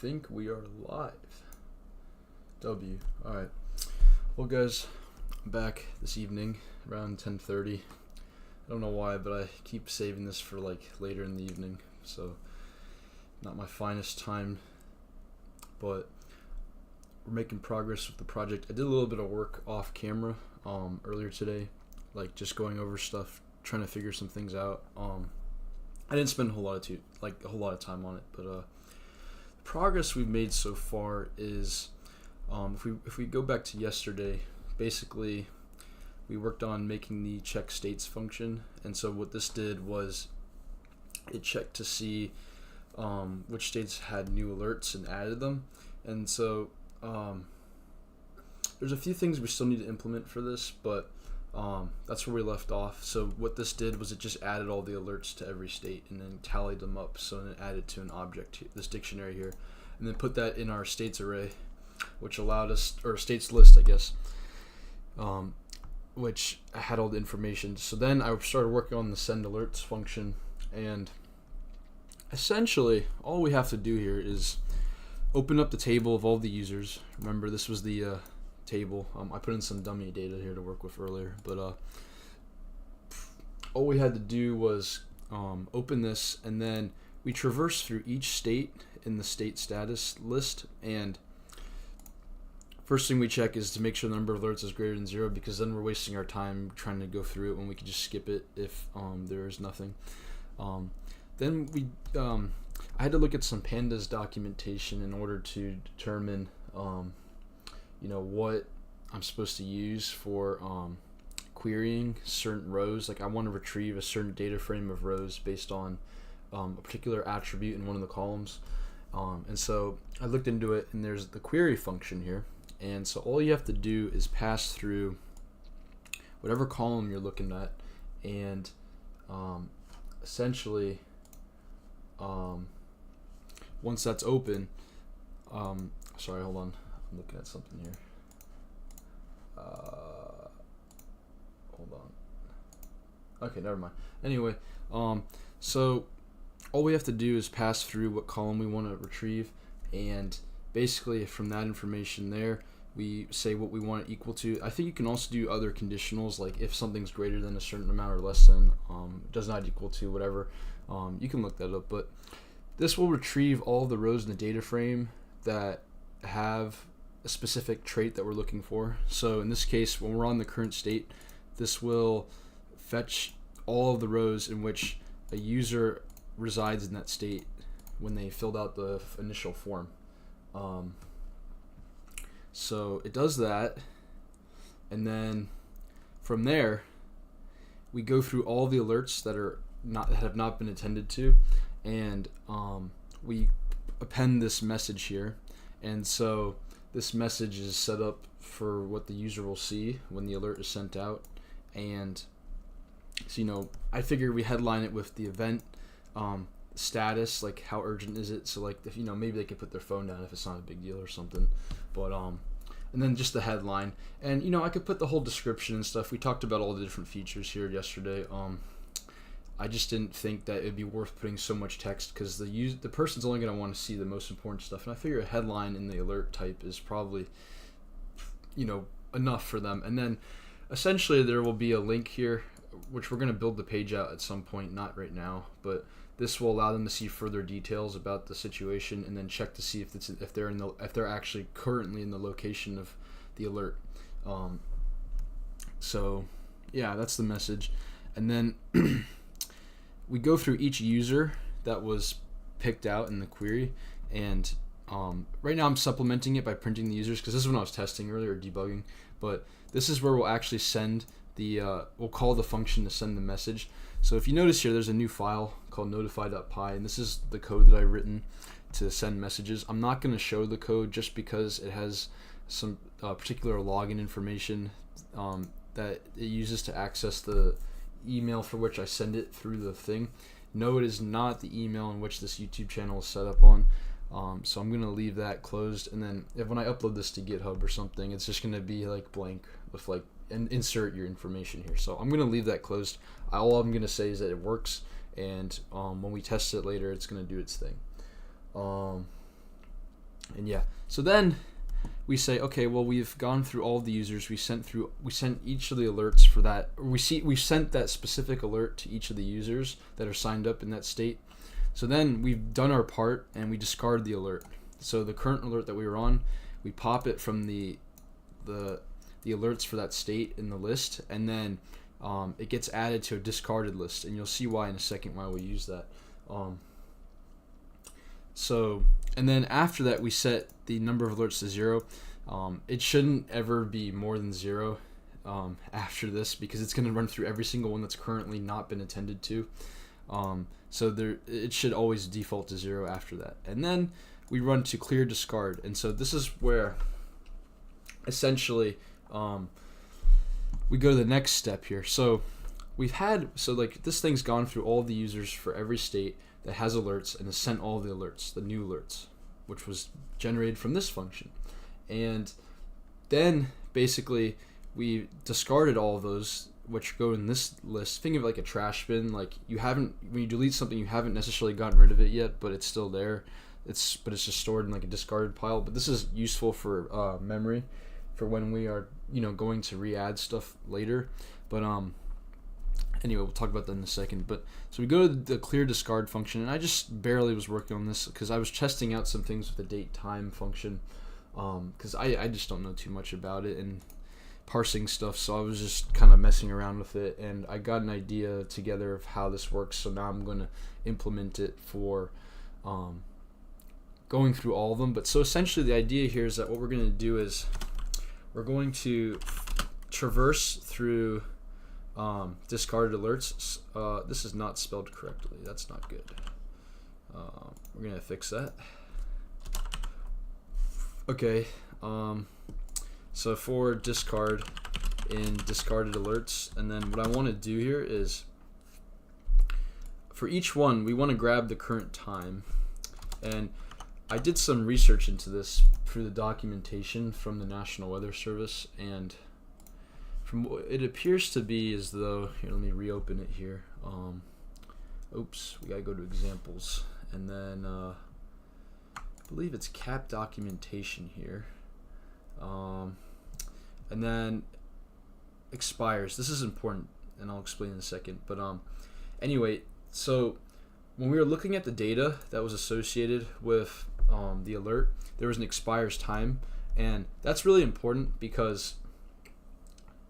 think we are live. W. Alright. Well, guys, I'm back this evening around 10:30. I don't know why, but I keep saving this for later in the evening, so not my finest time, but we're making progress with the project. I did a little bit of work off camera earlier today, just going over stuff, trying to figure some things out. I didn't spend a whole lot of time on it, but the progress we've made so far is if we go back to yesterday, basically we worked on making the check states function, and so what this did was it checked to see which states had new alerts and added them. And so there's a few things we still need to implement for this, but that's where we left off. So what this did was it just added all the alerts to every state and then tallied them up, so then it added to an object here, this dictionary here, and then put that in our states array, which allowed us, or states list I guess, which had all the information. So then I started working on the send alerts function, and essentially all we have to do here is open up the table of all the users. Remember, this was the table. I put in some dummy data here to work with earlier, but all we had to do was open this, and then we traverse through each state in the state status list, and first thing we check is to make sure the number of alerts is greater than 0, because then we're wasting our time trying to go through it when we could just skip it if there is nothing. Then I had to look at some pandas documentation in order to determine what I'm supposed to use for querying certain rows. I want to retrieve a certain data frame of rows based on a particular attribute in one of the columns, and so I looked into it, and there's the query function here. And so all you have to do is pass through whatever column you're looking at, and essentially once that's open, sorry, hold on, I'm looking at something here. Hold on. Okay, never mind. Anyway, so all we have to do is pass through what column we want to retrieve, and basically from that information there, we say what we want it equal to. I think you can also do other conditionals, like if something's greater than a certain amount or less than, does not equal to, whatever. You can look that up, but this will retrieve all the rows in the data frame that have a specific trait that we're looking for. So in this case, when we're on the current state, this will fetch all of the rows in which a user resides in that state when they filled out the initial form. So it does that, and then from there we go through all the alerts that have not been attended to, and we append this message here. And so this message is set up for what the user will see when the alert is sent out, and so I figure we headline it with the event status, like how urgent is it, so if maybe they could put their phone down if it's not a big deal or something, but and then just the headline, and I could put the whole description and stuff. We talked about all the different features here yesterday. I just didn't think that it'd be worth putting so much text, because the person's only going to want to see the most important stuff, and I figure a headline in the alert type is probably enough for them. And then essentially there will be a link here, which we're going to build the page out at some point, not right now, but this will allow them to see further details about the situation, and then check to see if they're actually currently in the location of the alert. So yeah, that's the message. And then we go through each user that was picked out in the query, and right now I'm supplementing it by printing the users, because this is when I was testing earlier, debugging, but this is where we'll actually send we'll call the function to send the message. So if you notice here, there's a new file called notify.py, and this is the code that I've written to send messages. I'm not going to show the code just because it has some particular login information that it uses to access the email for which I send it through the thing. No, it is not the email in which this YouTube channel is set up on. So I'm going to leave that closed, and then when I upload this to GitHub or something, it's just going to be blank with and insert your information here. So I'm going to leave that closed. All I'm going to say is that it works, and when we test it later, it's going to do its thing. And yeah, so then we say, okay, well, we've gone through all of the users. We sent each of the alerts for that. We sent that specific alert to each of the users that are signed up in that state. So then we've done our part and we discard the alert. So the current alert that we were on, we pop it from the alerts for that state in the list, and then it gets added to a discarded list, and you'll see why in a second why we use that. And then after that, we set the number of alerts to 0. It shouldn't ever be more than 0 after this, because it's going to run through every single one that's currently not been attended to. It should always default to 0 after that. And then we run to clear discard. And so this is where essentially we go to the next step here. So this thing's gone through all the users for every state that has alerts and has sent all the alerts, the new alerts, which was generated from this function. And then basically we discarded all of those, which go in this list. Think of it like a trash bin. Like when you delete something, you haven't necessarily gotten rid of it yet, but it's still there. But it's just stored in like a discarded pile. But this is useful for memory, for when we are going to re-add stuff later. But anyway, we'll talk about that in a second. But so we go to the clear discard function, and I just barely was working on this because I was testing out some things with the date time function, because I just don't know too much about it and parsing stuff, so I was just kind of messing around with it, and I got an idea together of how this works. So now I'm going to implement it for going through all of them. But so essentially the idea here is that what we're going to do is we're going to traverse through discarded alerts. This is not spelled correctly. That's not good. We're going to fix that. Okay. So for discard in discarded alerts, and then what I want to do here is for each one we want to grab the current time, and I did some research into this through the documentation from the National Weather Service, and from what it appears to be as though, here, let me reopen it here. Oops, we gotta go to examples, and then I believe it's cap documentation here. And then expires. This is important, and I'll explain in a second. But anyway, so when we were looking at the data that was associated with the alert, there was an expires time, and that's really important because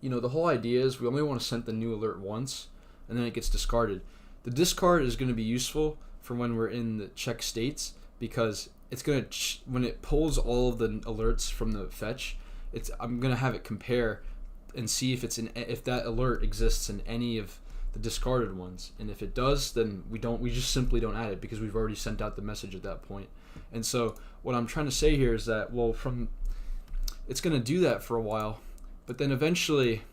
the whole idea is we only want to send the new alert once, and then it gets discarded. The discard is going to be useful for when we're in the check states, because it's going to when it pulls all of the alerts from the fetch, I'm going to have it compare and see if if that alert exists in any of the discarded ones, and if it does, then we just simply don't add it because we've already sent out the message at that point. And so what I'm trying to say here is that, well, it's going to do that for a while, but then eventually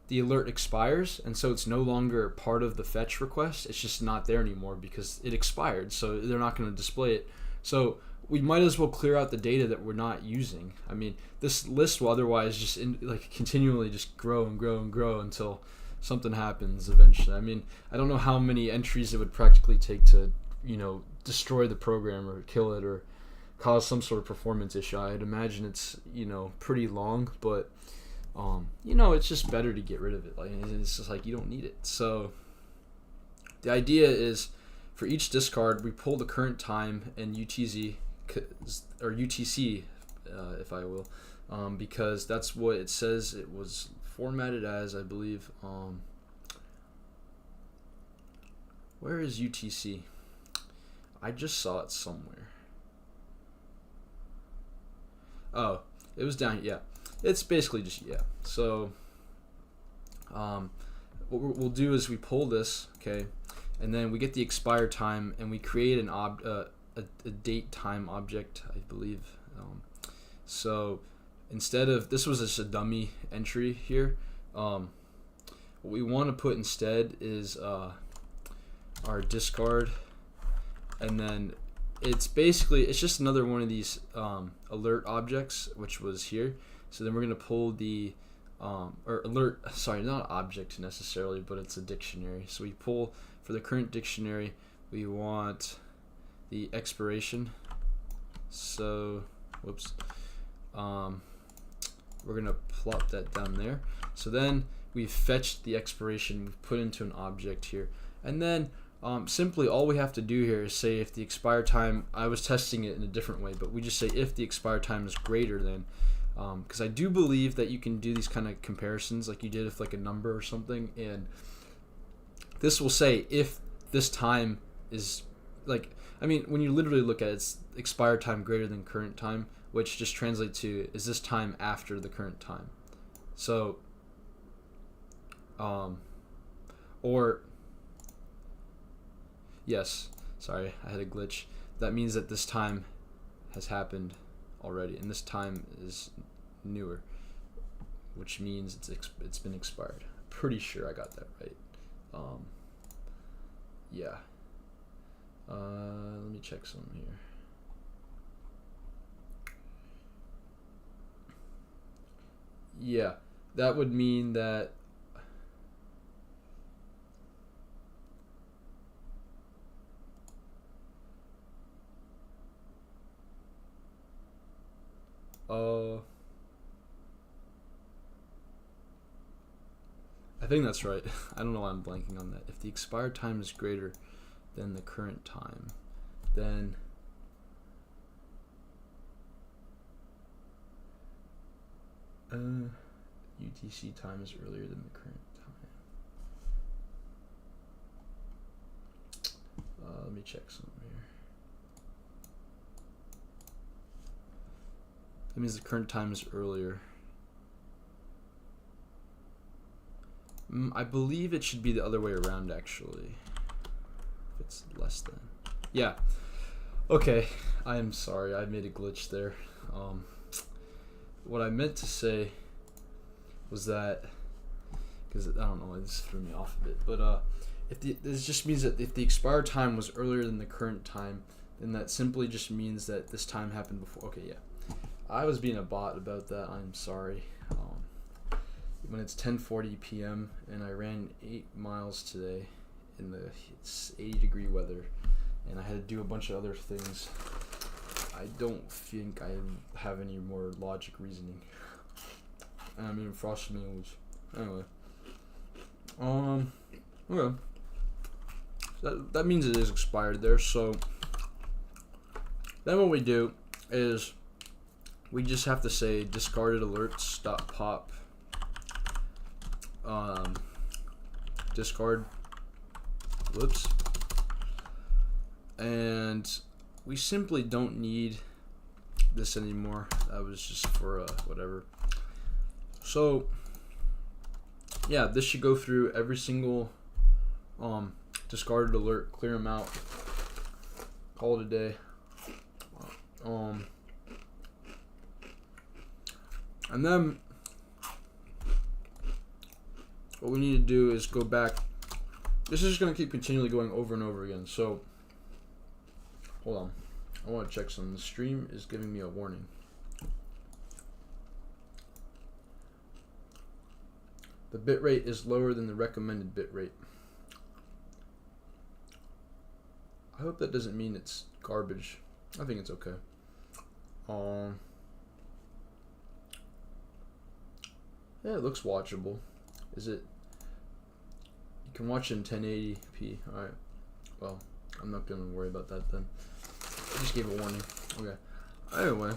the alert expires, and so it's no longer part of the fetch request. It's just not there anymore because it expired, so they're not going to display it. So we might as well clear out the data that we're not using. I mean, this list will otherwise just continually just grow and grow and grow until something happens eventually. I mean, I don't know how many entries it would practically take to, destroy the program or kill it or cause some sort of performance issue. I'd imagine it's, pretty long, but it's just better to get rid of it. Like, it's just like you don't need it. So the idea is for each discard, we pull the current time and UTC, if I will, because that's what it says it was formatted as, I believe. Where is UTC? I just saw it somewhere. Oh, it was down. Yeah, it's basically just So, what we'll do is we pull this, okay, and then we get the expire time, and we create a date time object, I believe. So instead of, this was just a dummy entry here, what we want to put instead is our discard, and then it's just another one of these alert objects, which was here. So then we're going to pull the or alert, sorry, not object necessarily, but it's a dictionary. So we pull for the current dictionary, we want the expiration. So whoops. We're gonna plop that down there. So then we've fetched the expiration, we've put into an object here, and then simply all we have to do here is say if the expire time, I was testing it in a different way, but we just say if the expire time is greater than, because I do believe that you can do these kind of comparisons like you did with like a number or something, and this will say if this time is like, I mean, when you literally look at it, it's expire time greater than current time, which just translates to is this time after the current time. So or yes, sorry, I had a glitch. That means that this time has happened already, and this time is newer, which means it's been expired. Pretty sure I got that right. Yeah. Let me check some here. Yeah, that would mean that I think that's right. I don't know why I'm blanking on that. If the expired time is greater than the current time, then UTC time is earlier than the current time. Let me check something here. That means the current time is earlier. I believe it should be the other way around, actually. If it's less than. Yeah. Okay. I am sorry. I made a glitch there. What I meant to say was that, because I don't know, this threw me off a bit, but this just means that if the expired time was earlier than the current time, then that simply just means that this time happened before. Okay, yeah. I was being a bot about that. I'm sorry. When it's 10:40 p.m. and I ran 8 miles today in the 80-degree weather, and I had to do a bunch of other things. I don't think I have any more logic reasoning. And I'm even frosted my nose. Anyway. Okay. That means it is expired there, so then what we do is we just have to say discarded alerts.pop discard, whoops, and we simply don't need this anymore. That was just for whatever. So yeah, this should go through every single discarded alert, clear them out, call it a day. And then what we need to do is go back. This is just going to keep continually going over and over again. So, hold on. I want to check something. The stream is giving me a warning. The bitrate is lower than the recommended bitrate. I hope that doesn't mean it's garbage. I think it's okay. Yeah, it looks watchable. Is it? You can watch it in 1080p. Alright. Well, I'm not going to worry about that then. I just gave a warning. Okay. Anyway.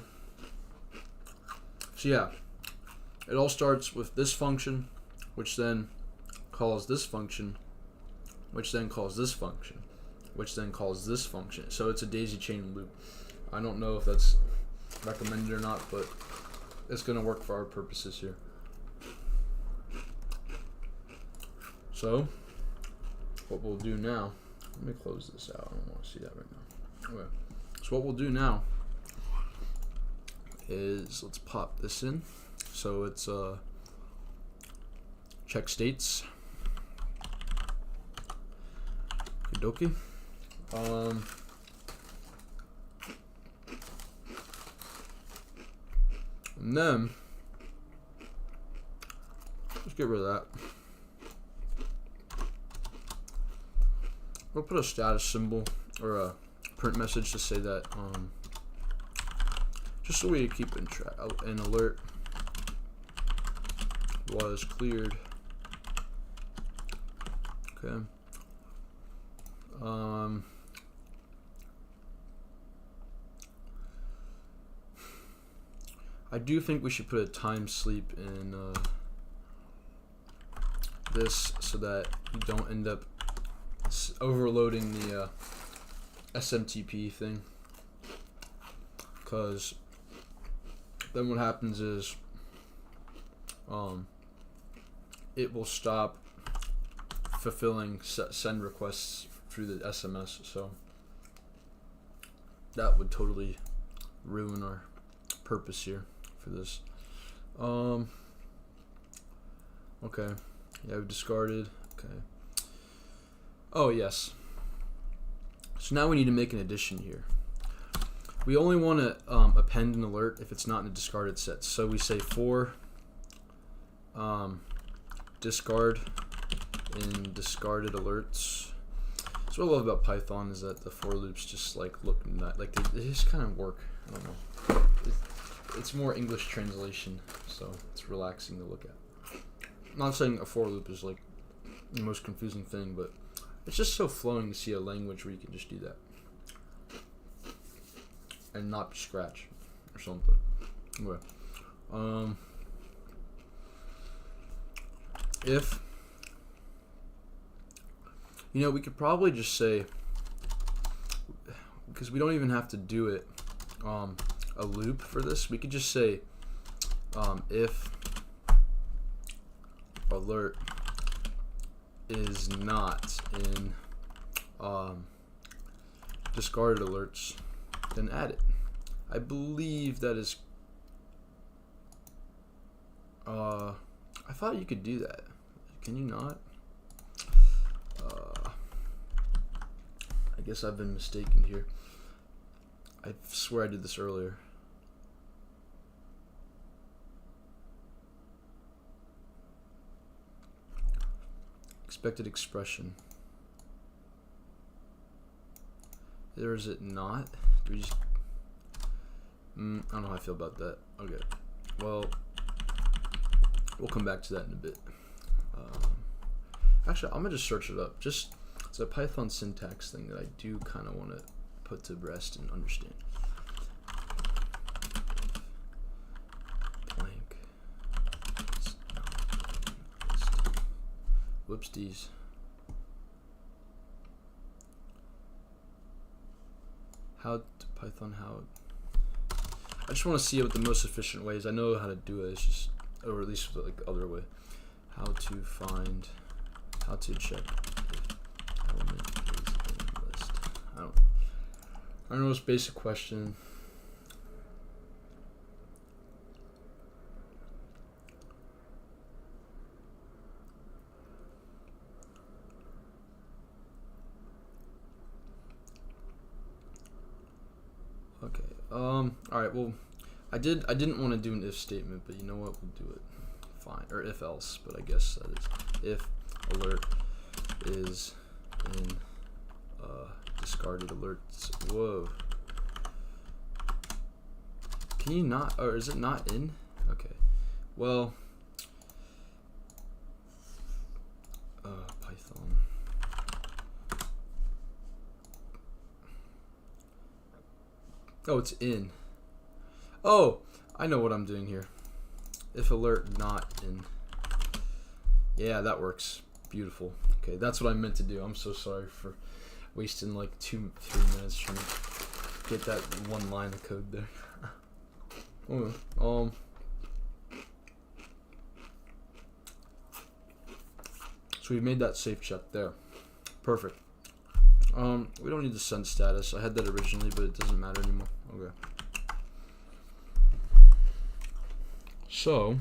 So yeah. It all starts with this function, which then calls this function, which then calls this function, which then calls this function. So it's a daisy chain loop. I don't know if that's recommended or not, but it's going to work for our purposes here. So, what we'll do now, let me close this out. I don't want to see that right now. Okay. So what we'll do now is let's pop this in. So it's check states. Okie dokie. And then let's get rid of that. We'll put a status symbol or a print message to say that just so we keep in track. An alert was cleared. Okay. I do think we should put a time sleep in this so that you don't end up overloading the SMTP thing, because then what happens is it will stop fulfilling send requests through the SMS, so that would totally ruin our purpose here for this. Okay, yeah, we've discarded. Okay. Oh yes. So now we need to make an addition here. We only want to append an alert if it's not in a discarded set. So we say for discard in discarded alerts. So what I love about Python is that the for loops just like look like they just kind of work. I don't know. It's more English translation, so it's relaxing to look at. I'm not saying a for loop is like the most confusing thing, but it's just so flowing to see a language where you can just do that and not scratch or something. Okay. If we could probably just say, because we don't even have to do it a loop for this, we could just say if alert is not in discarded alerts, then add it. I believe that is I thought you could do that. Can you not? I guess I've been mistaken here. I swear I did this earlier. Expected expression. Or is it not? Do we just... I don't know how I feel about that. Okay. Well, we'll come back to that in a bit. Actually, I'm going to just search it up. Just, it's a Python syntax thing that I do kind of want to put to rest and understand. Blank. Whoopsies. How to Python how? I just want to see what the most efficient way is. I know how to do it. It's just, or at least like the other way. How to find, how to check if element is in list. I don't know. It's a basic question. Okay. All right. Well, I didn't want to do an if statement, but you know what? We'll do it. Fine. Or if else, but I guess that is if alert is in discarded alerts. Whoa. Can you not? Or is it not in? Okay. Well. Python. Oh, it's in. Oh, I know what I'm doing here. If alert not in. Yeah, that works. Beautiful. Okay, that's what I meant to do. I'm so sorry for wasting like 2-3 minutes trying to get that one line of code there. So we've made that safe check there. Perfect. We don't need to send status. I had that originally, but it doesn't matter anymore. Okay. So,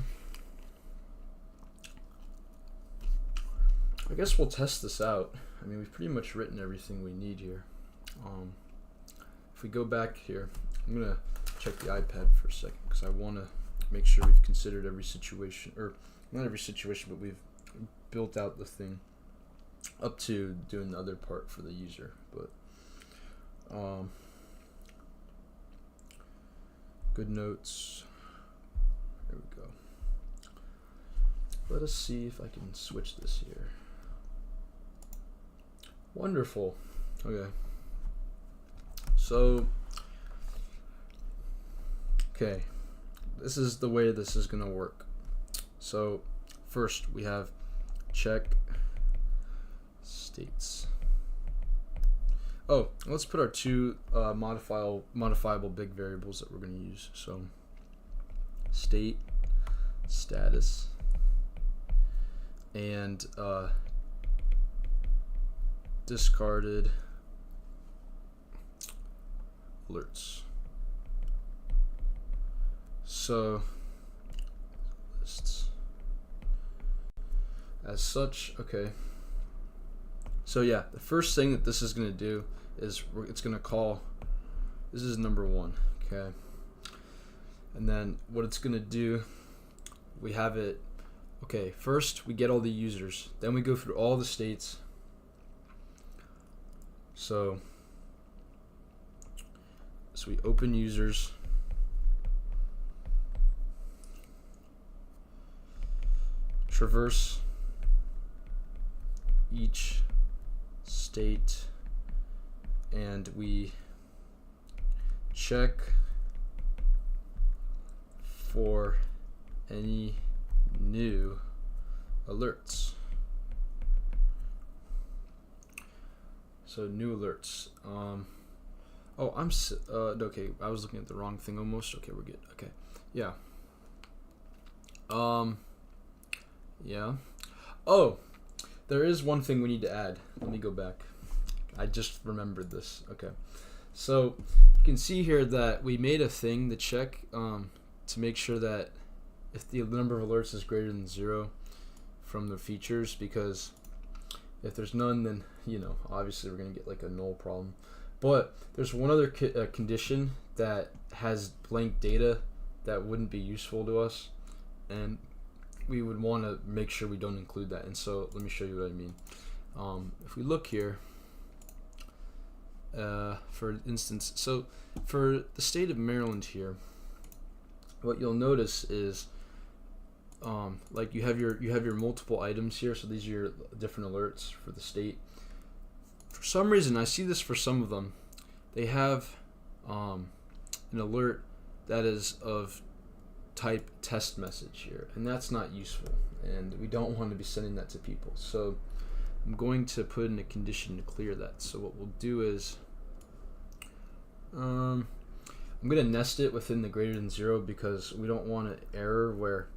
I guess we'll test this out. I mean, we've pretty much written everything we need here. If we go back here, I'm going to check the iPad for a second because I want to make sure we've considered every situation, or not every situation, but we've built out the thing up to doing the other part for the user. But Good notes. There we go. Let us see if I can switch this here. Wonderful. Okay. So, okay. This is the way this is going to work. So, first we have check states. Oh, let's put our two modifiable big variables that we're going to use. So, state, status, and discarded alerts. So, lists. As such, okay. So yeah, the first thing that this is going to do is it's going to call, this is number 1, okay. And then what it's going to do, we have it, okay, first we get all the users, then we go through all the states. So we open users, traverse each state, and we check for any new alerts. So new alerts. Oh, okay. I was looking at the wrong thing almost. Okay, we're good. Okay, yeah. Yeah. Oh, there is one thing we need to add. Let me go back. I just remembered this. Okay, so you can see here that we made a thing to check to make sure that if the number of alerts is greater than 0 from the features, because if there's none, then obviously we're gonna get like a null problem. But there's one other condition that has blank data that wouldn't be useful to us, and we would want to make sure we don't include that. And so let me show you what I mean. If we look here, for instance, so for the state of Maryland here, what you'll notice is like you have your multiple items here. So these are your different alerts for the state. For some reason, I see this for some of them. They have an alert that is of type test message here, and that's not useful, and we don't want to be sending that to people. So I'm going to put in a condition to clear that. So what we'll do is I'm going to nest it within the greater than 0, because we don't want an error where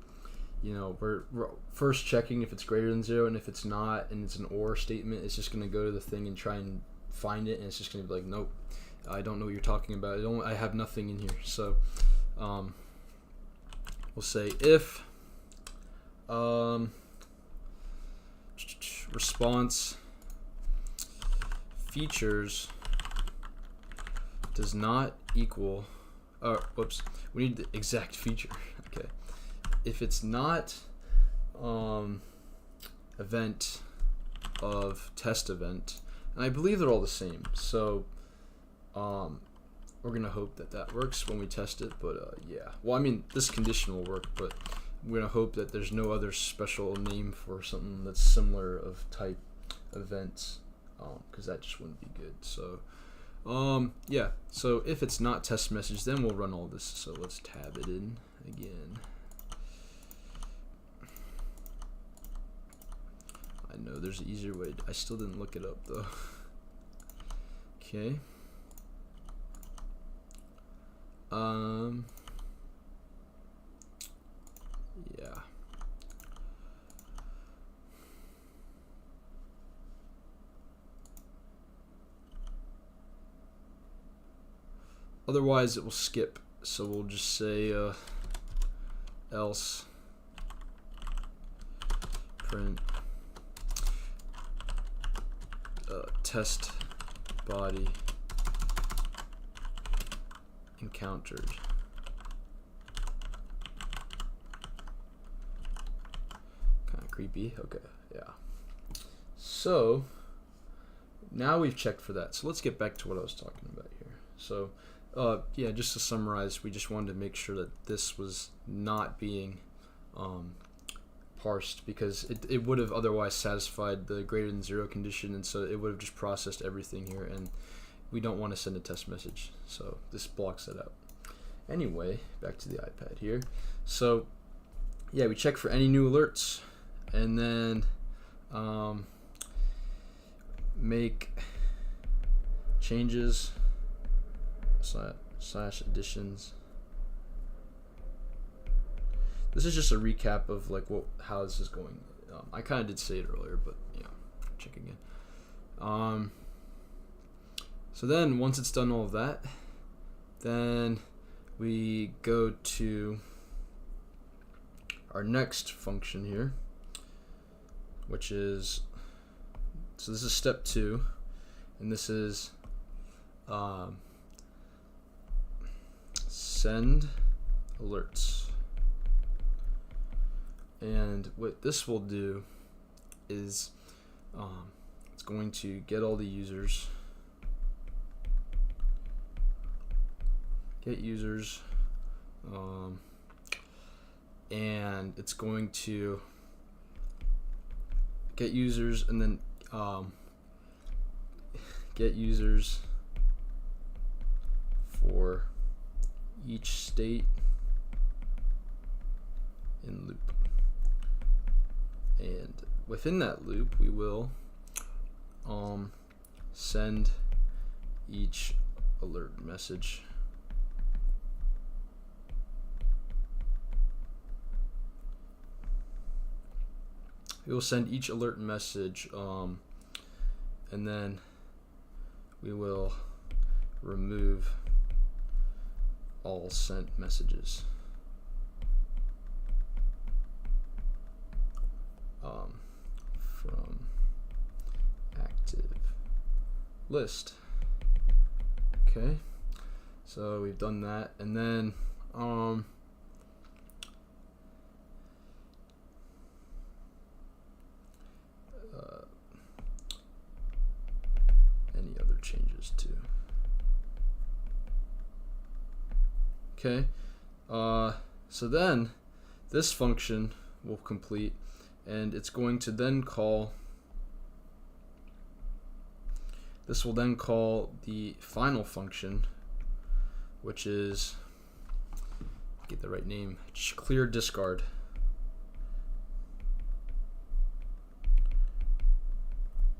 we're first checking if it's greater than 0, and if it's not and it's an OR statement, it's just going to go to the thing and try and find it, and it's just going to be like, nope, I don't know what you're talking about. I have nothing in here. So we'll say if response features does not equal, whoops, we need the exact feature. Okay, if it's not event of test event, and I believe they're all the same, so we're gonna hope that works when we test it. But yeah, well, I mean, this condition will work, but we're gonna hope that there's no other special name for something that's similar of type events, because that just wouldn't be good. So yeah, so if it's not test message, then we'll run all this. So let's tab it in again. I know there's an easier way. I still didn't look it up though. Okay. Yeah. Otherwise it will skip. So we'll just say else print test body encountered. Kind of creepy. Okay, yeah. So now we've checked for that. So let's get back to what I was talking about here. So yeah, just to summarize, we just wanted to make sure that this was not being parsed, because it would have otherwise satisfied the greater than 0 condition, and so it would have just processed everything here, and we don't want to send a test message, so this blocks that out. Anyway, back to the iPad here. So yeah, we check for any new alerts, and then make changes slash additions. This is just a recap of like how this is going. I kind of did say it earlier, but yeah, check again. So then once it's done all of that, then we go to our next function here, which is, so this is step 2, and this is send alerts. And what this will do is it's going to get all the users, and it's going to get users, and then get users for each state in loop. And within that loop, we will send each alert message. We will send each alert message, and then we will remove all sent messages from active list. Okay, so we've done that, and then any other changes too. Okay, so then this function will complete, and it's going to then call, this will then call the final function, which is, get the right name, clear discard.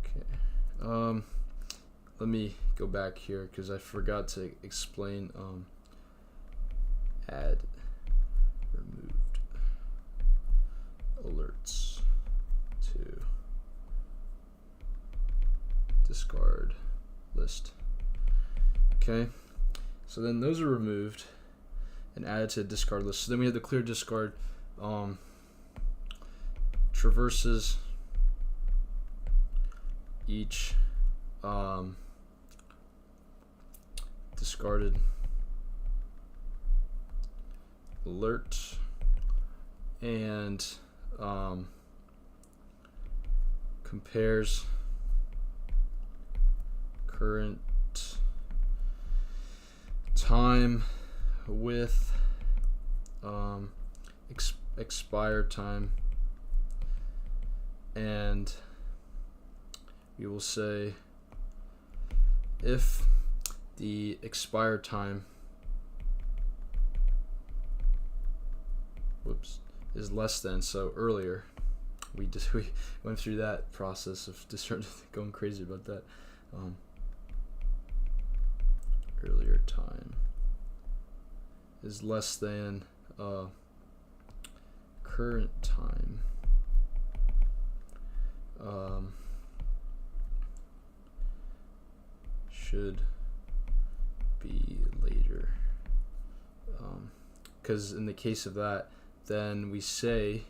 Okay, let me go back here because I forgot to explain add removed alerts to discard list. Okay, so then those are removed and added to the discard list. So then we have the clear discard, traverses each discarded alert and compares current time with expire time, and we will say if the expire time is less than, so earlier, we went through that process of just going crazy about that, earlier time is less than current time, should be later, because in the case of that, then we say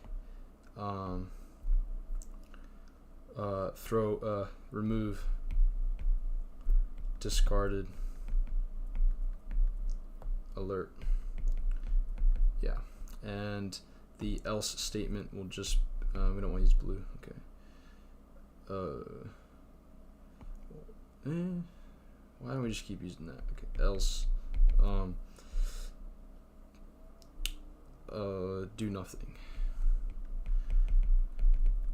remove discarded alert. Yeah, and the else statement will just we don't want to use blue. Okay. Why don't we just keep using that? Okay, else do nothing,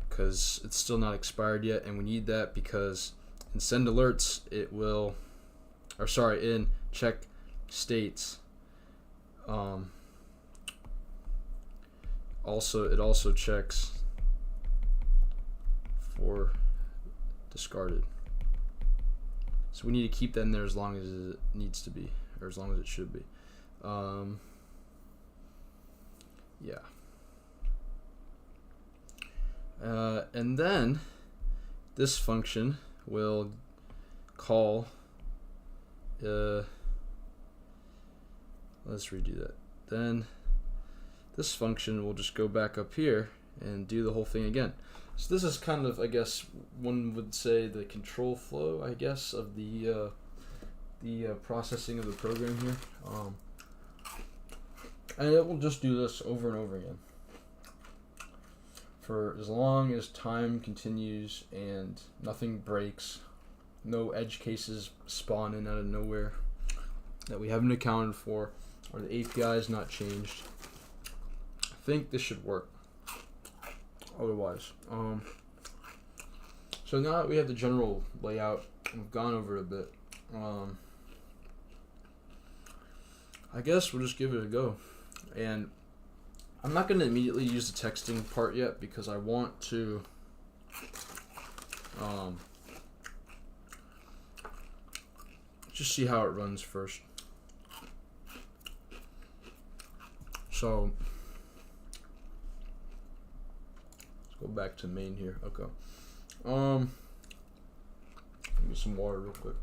because it's still not expired yet, and we need that because in send alerts it will, or sorry, in check states, it also checks for discarded. So we need to keep that in there as long as it needs to be, or as long as it should be. Yeah. And then this function will call, let's redo that. Then this function will just go back up here and do the whole thing again. So this is kind of, I guess, one would say the control flow, I guess, of the processing of the program here. And it will just do this over and over again for as long as time continues and nothing breaks, no edge cases spawn in out of nowhere that we haven't accounted for, or the API is not changed. I think this should work otherwise. So now that we have the general layout, we've gone over it a bit, I guess we'll just give it a go. And I'm not going to immediately use the texting part yet because I want to just see how it runs first. So let's go back to main here. Okay. Give me some water real quick.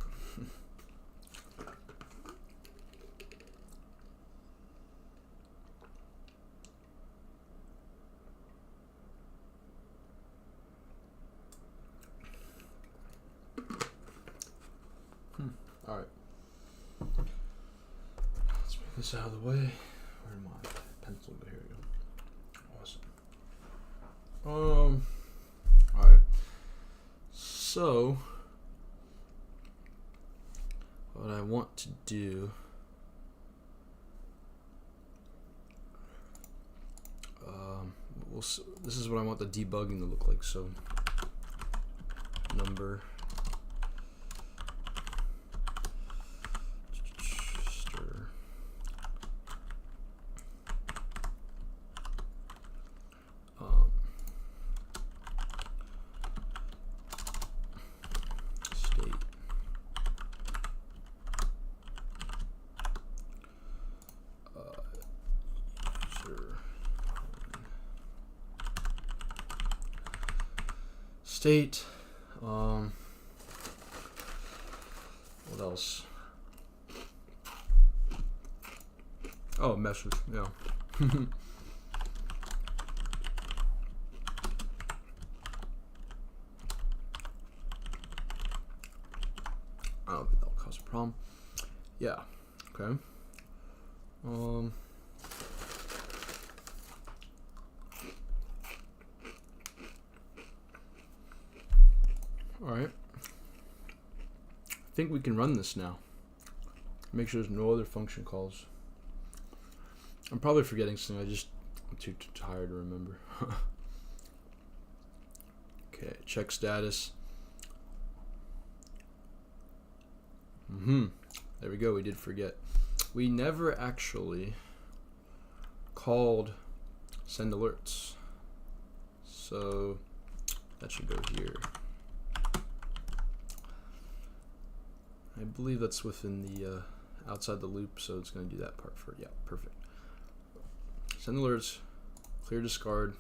Alright. Let's move this out of the way. Where am I? Pencil, here we go. Awesome. Alright. So what I want to do, this is what I want the debugging to look like. So number stir state user state. What else? Oh, message. Yeah. I don't think that'll cause a problem. Yeah. Okay. Alright. I think we can run this now. Make sure there's no other function calls. I'm probably forgetting something. I'm too tired to remember. Okay, check status. There we go. We did forget. We never actually called send alerts. So that should go here. I believe that's within the outside the loop, so it's going to do that part for, yeah, perfect. Send alerts, clear discard,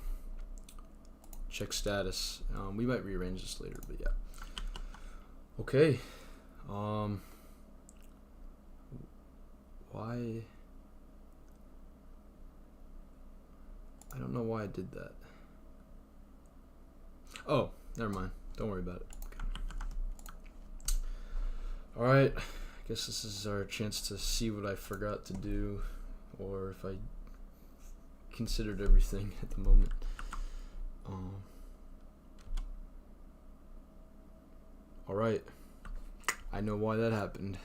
check status. We might rearrange this later, but yeah. Okay. Why? I don't know why I did that. Oh, never mind. Don't worry about it. Alright, I guess this is our chance to see what I forgot to do, or if I considered everything at the moment. Alright, I know why that happened.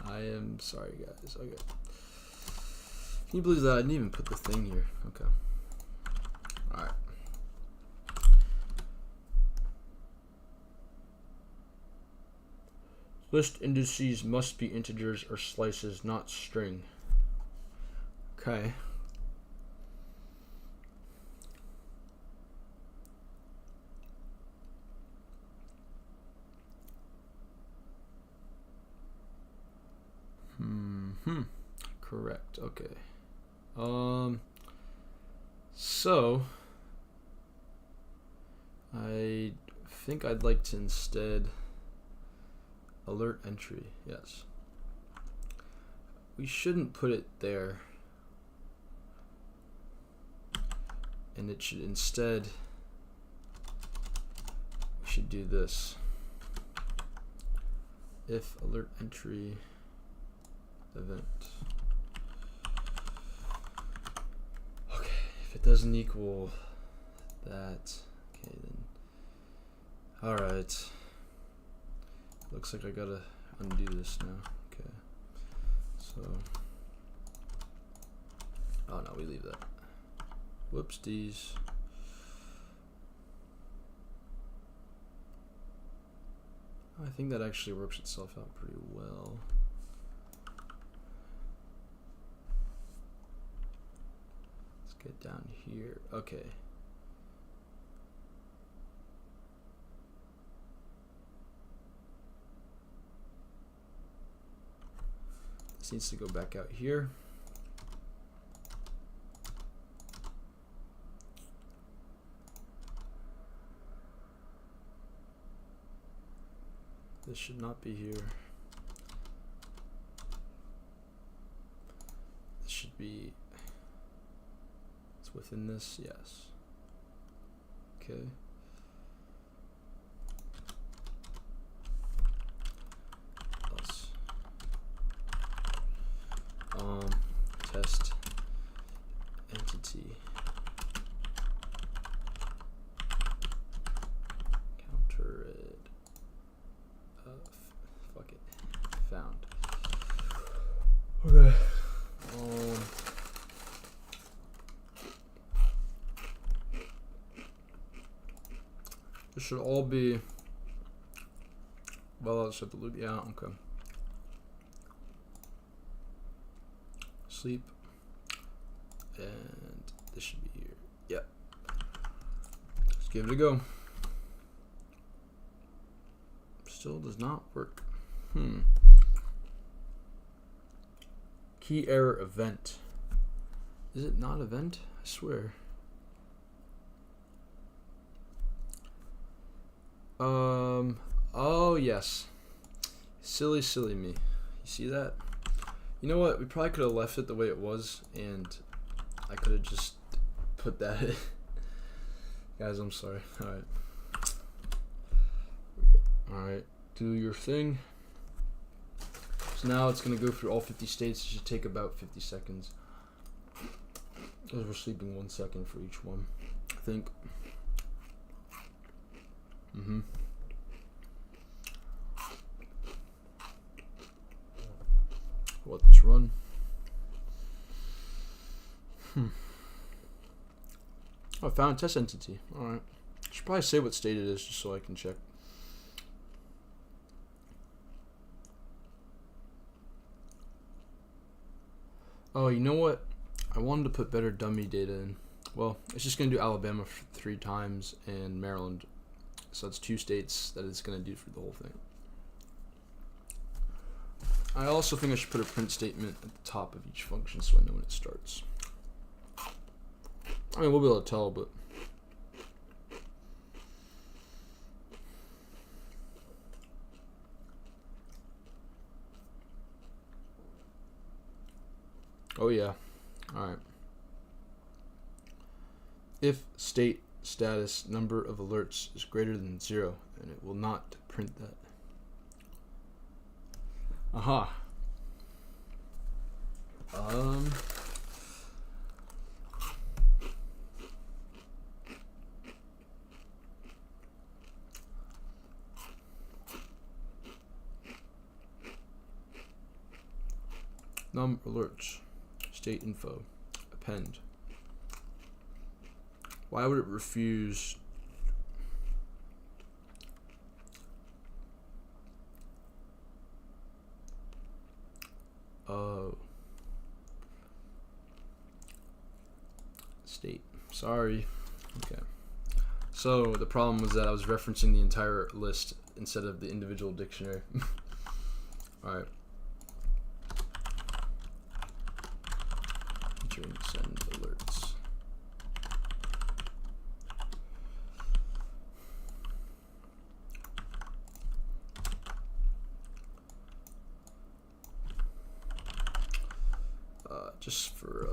I am sorry, guys. Okay. Can you believe that I didn't even put the thing here? Okay. Alright. List indices must be integers or slices, not string. Okay. Correct. Okay. So I think I'd like to instead alert entry. Yes. We shouldn't put it there. And it should instead, we should do this. If alert entry event. Okay, if it doesn't equal that, okay then. Alright. Looks like I gotta undo this now. Okay. So, oh no, we leave that. Whoopsies. I think that actually works itself out pretty well. Let's get down here. Okay. This needs to go back out here. This should not be here. This should be, it's within this, yes. Okay. Plus test entity counter it. Fuck it. Found. Okay. This should all be. Well, I'll just have to loop. Yeah. Okay. Sleep. And this should be here. Yep. Let's give it a go. Still does not work. Key error event. Is it not event? I swear. Oh yes. Silly me. You see that? You know what? We probably could have left it the way it was, and I could have just put that in. Guys, I'm sorry. Alright. Alright, do your thing. So now it's going to go through all 50 states. It should take about 50 seconds. Because we're sleeping 1 second for each one, I think. Let this run. Oh, I found a test entity. Alright. I should probably say what state it is just so I can check. Oh, you know what? I wanted to put better dummy data in. Well, it's just going to do Alabama 3 times and Maryland. So that's 2 states that it's going to do for the whole thing. I also think I should put a print statement at the top of each function so I know when it starts. I mean, we'll be able to tell, but... Oh yeah. Alright. If state status number of alerts is greater than 0, and it will not print that. Aha. Num alerts. State info. Append. Why would it refuse? Oh. State. Sorry. Okay. So the problem was that I was referencing the entire list instead of the individual dictionary. Alright. Send alerts. Just for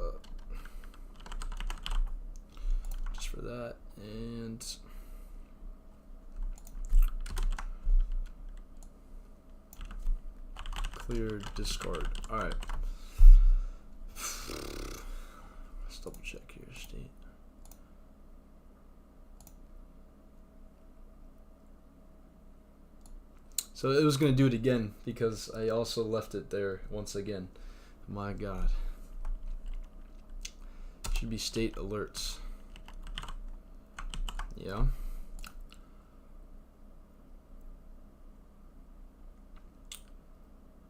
that, and clear discard. All right. Let's double check here. State. So it was going to do it again because I also left it there once again. My God. Should be state alerts. Yeah.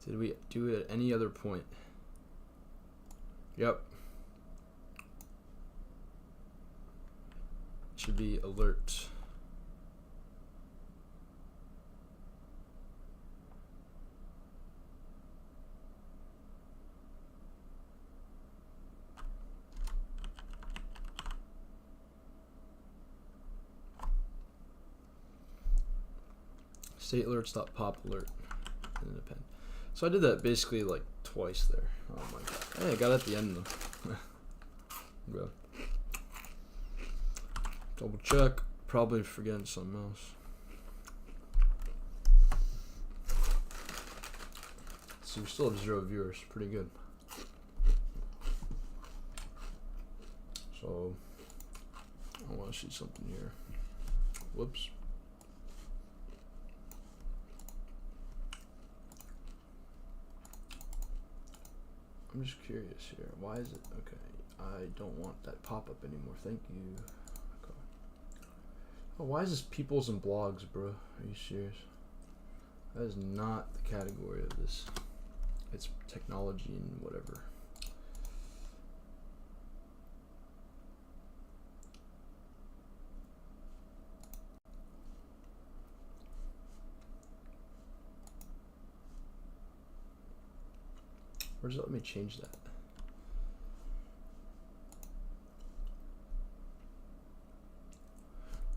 Did we do it at any other point? Yep. Should be alert. State alerts.pop alert and then append. So I did that basically like twice there. Oh my God. Hey, I got it at the end though. Bro. Double check. Probably forgetting something else. So we still have 0 viewers. Pretty good. So I want to see something here. Whoops. I'm just curious here. Why is it okay? I don't want that pop-up anymore. Thank you. Okay. Oh, why is this peoples and blogs, bro? Are you serious? That is not the category of this. It's technology and whatever. Or does it let me change that?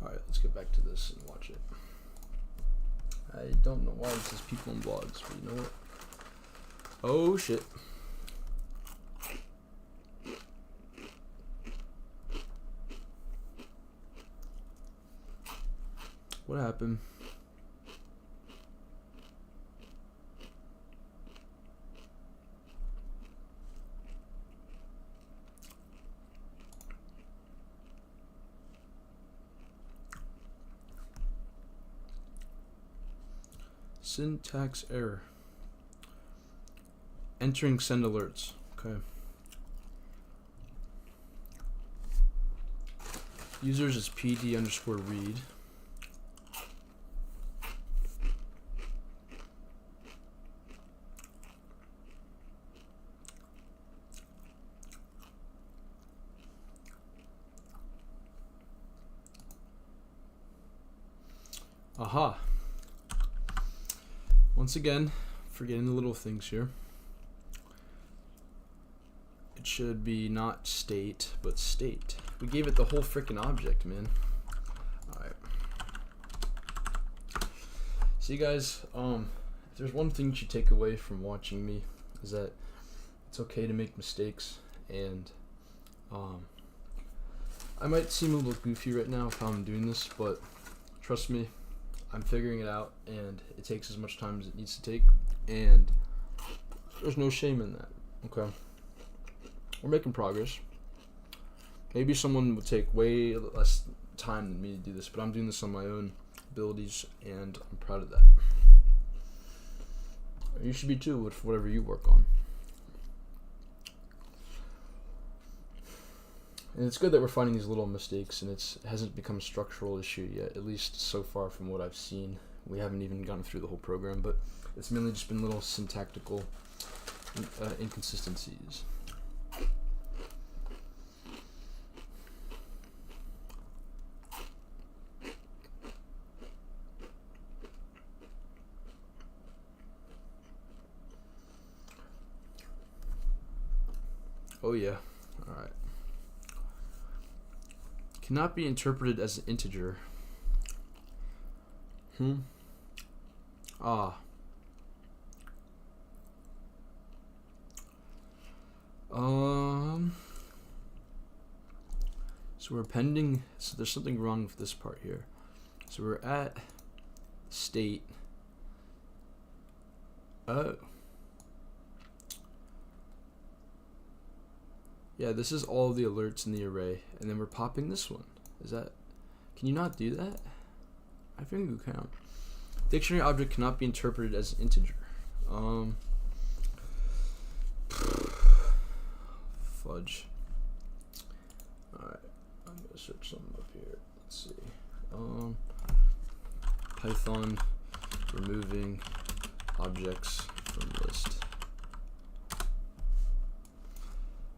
Alright, let's get back to this and watch it. I don't know why it says people and blogs, but you know what? Oh shit. What happened? Syntax error. Entering send alerts. Okay. Users is PD_read. Aha. Once again, forgetting the little things here. It should be not state, but state. We gave it the whole freaking object, man. Alright. See, guys, if there's one thing you should take away from watching me, is that it's okay to make mistakes, and I might seem a little goofy right now if I'm doing this, but trust me, I'm figuring it out, and it takes as much time as it needs to take, and there's no shame in that. Okay, we're making progress. Maybe someone would take way less time than me to do this, but I'm doing this on my own abilities, and I'm proud of that. You should be too with whatever you work on. And it's good that we're finding these little mistakes, and it hasn't become a structural issue yet, at least so far from what I've seen. We haven't even gone through the whole program, but it's mainly just been little syntactical inconsistencies. Oh yeah, alright. Cannot be interpreted as an integer. Ah. So we're pending, so there's something wrong with this part here. So we're at state. Oh. Yeah, this is all the alerts in the array, and then we're popping this one. Is that, can you not do that? I think you can. Dictionary object cannot be interpreted as an integer. Fudge. Alright, I'm gonna search something up here. Let's see. Python removing objects from list.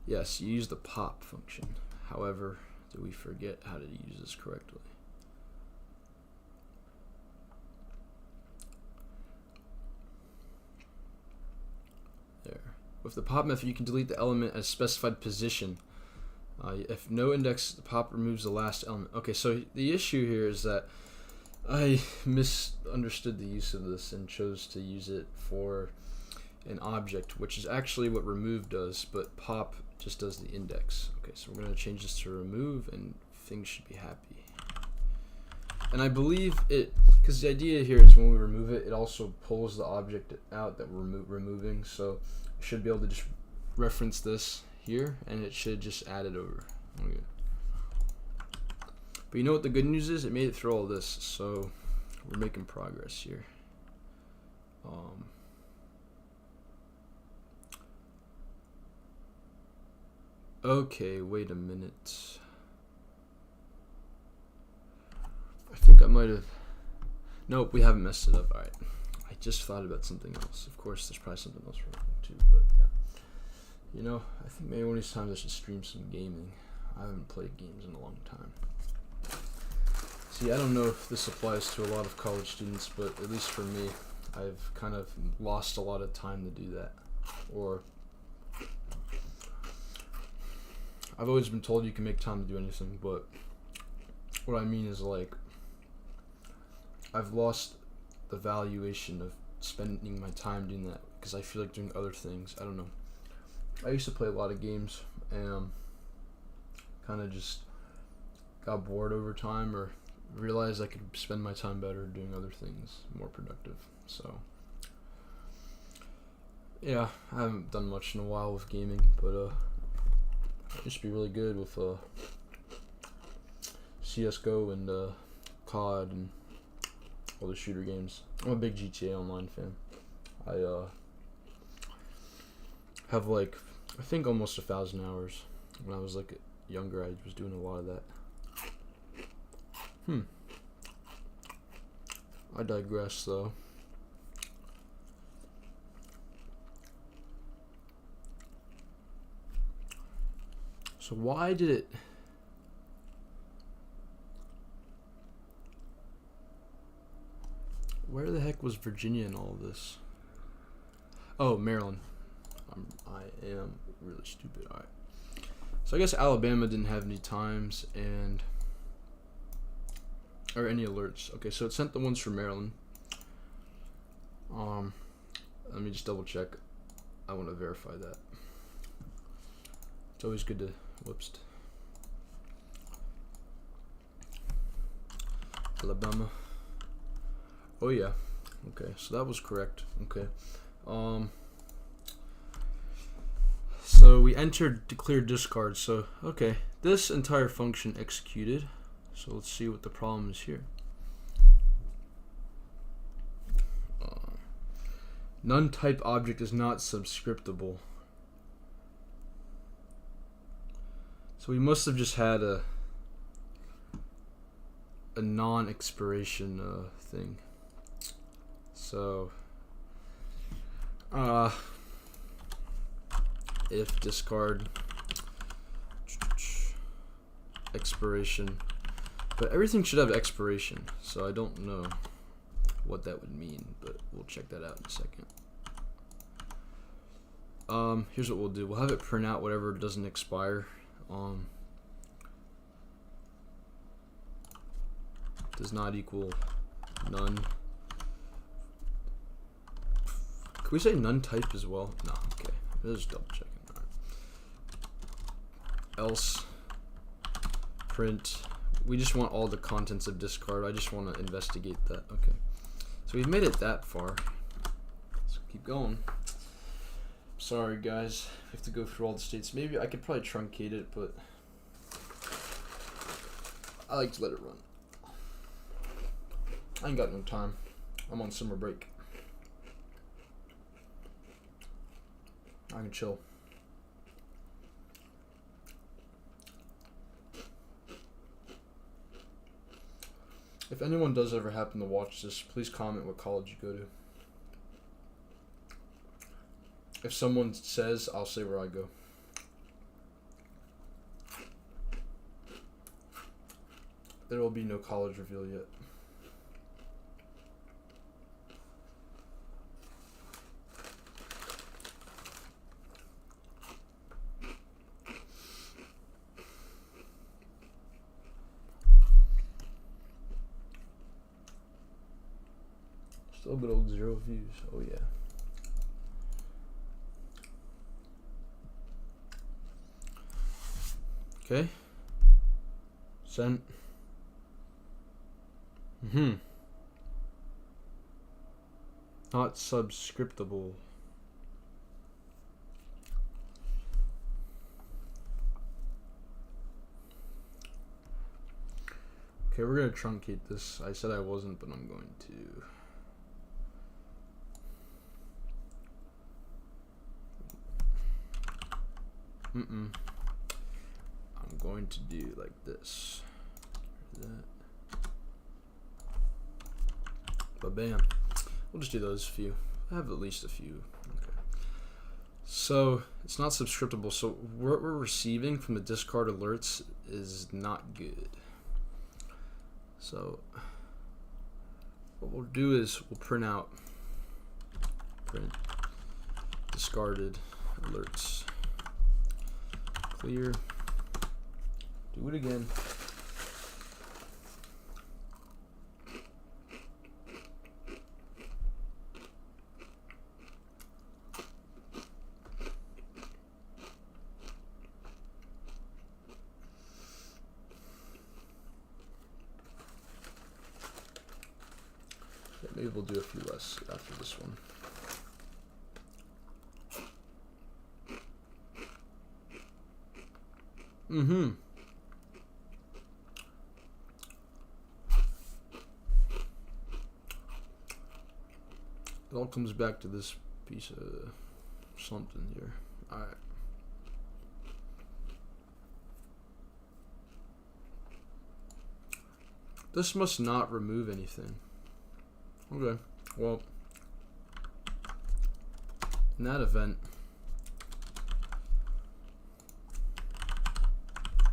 Yes, you use the pop function. However, do we forget how to use this correctly? There. With the pop method, you can delete the element at a specified position. If no index, the pop removes the last element. Okay, so the issue here is that I misunderstood the use of this and chose to use it for an object, which is actually what remove does, but pop just does the index. Okay, so we're going to change this to remove, and things should be happy. And I believe it, because the idea here is when we remove it, it also pulls the object out that we're removing, so we should be able to just reference this here, and it should just add it over. Okay. But you know what the good news is? It made it through all this, so we're making progress here. Okay, wait a minute. I think I might have... Nope, we haven't messed it up. Alright. I just thought about something else. Of course, there's probably something else wrong too, but yeah. You know, I think maybe one of these times I should stream some gaming. I haven't played games in a long time. See, I don't know if this applies to a lot of college students, but at least for me, I've kind of lost a lot of time to do that. Or... I've always been told you can make time to do anything, but what I mean is, like, I've lost the valuation of spending my time doing that because I feel like doing other things. I don't know. I used to play a lot of games and kind of just got bored over time, or realized I could spend my time better doing other things, more productive. So yeah, I haven't done much in a while with gaming, but I used to be really good with CSGO and COD and all the shooter games. I'm a big GTA Online fan. I have, like, I think almost 1,000 hours. When I was like younger, I was doing a lot of that. I digress though. So why did it... Where the heck was Virginia in all of this? Oh, Maryland. I am really stupid. Alright. So I guess Alabama didn't have any times and... or any alerts. Okay, so it sent the ones for Maryland. Let me just double check. I want to verify that. It's always good to... Whoops. Alabama. Oh yeah. Okay, so that was correct. Okay. So we entered declare discard. So okay, this entire function executed. So let's see what the problem is here. None type object is not subscriptable. So we must have just had a non-expiration thing. So if discard expiration, but everything should have expiration, so I don't know what that would mean, but we'll check that out in a second. Here's what we'll do. We'll have it print out whatever doesn't expire. Does not equal none. Can we say none type as well? No, okay. Let's just double checking. All right. Else print. We just want all the contents of discard. I just want to investigate that. Okay. So we've made it that far. Let's keep going. Sorry guys, we have to go through all the states. Maybe I could probably truncate it, but I like to let it run. I ain't got no time. I'm on summer break. I can chill. If anyone does ever happen to watch this, please comment what college you go to. If someone says, I'll say where I go. There will be no college reveal yet. Still good old 0 views. Oh yeah. Okay. Sent. Not subscriptable. Okay, we're gonna truncate this. I said I wasn't, but I'm going to. I'm going to do like this. That. But bam. We'll just do those few. I have at least a few. Okay. So it's not subscriptable. So what we're receiving from the discard alerts is not good. So what we'll do is we'll print out print discarded alerts. Clear. Do it again. Maybe we'll do a few less after this one. It all comes back to this piece of something here. Alright. This must not remove anything. Okay, well, in that event,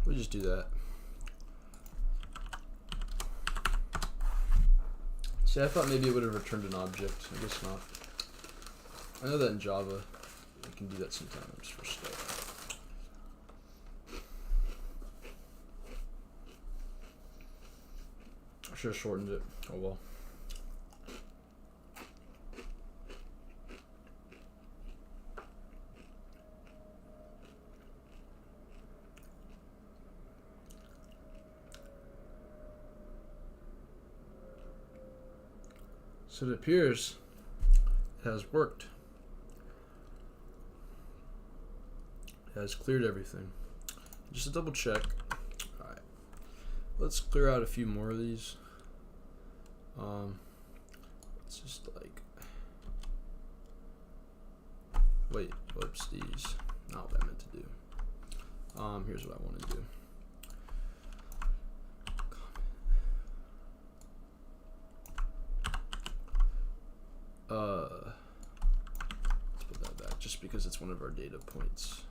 we'll just do that. See, I thought maybe it would have returned an object. I guess not. I know that in Java, you can do that sometimes for stuff. I should have shortened it. Oh well. So it appears it has worked. It has cleared everything. Just to double check. Alright. Let's clear out a few more of these. Let's just like wait, whoops, these. Not what I meant to do. Here's what I want to do. Let's put that back just because it's one of our data points.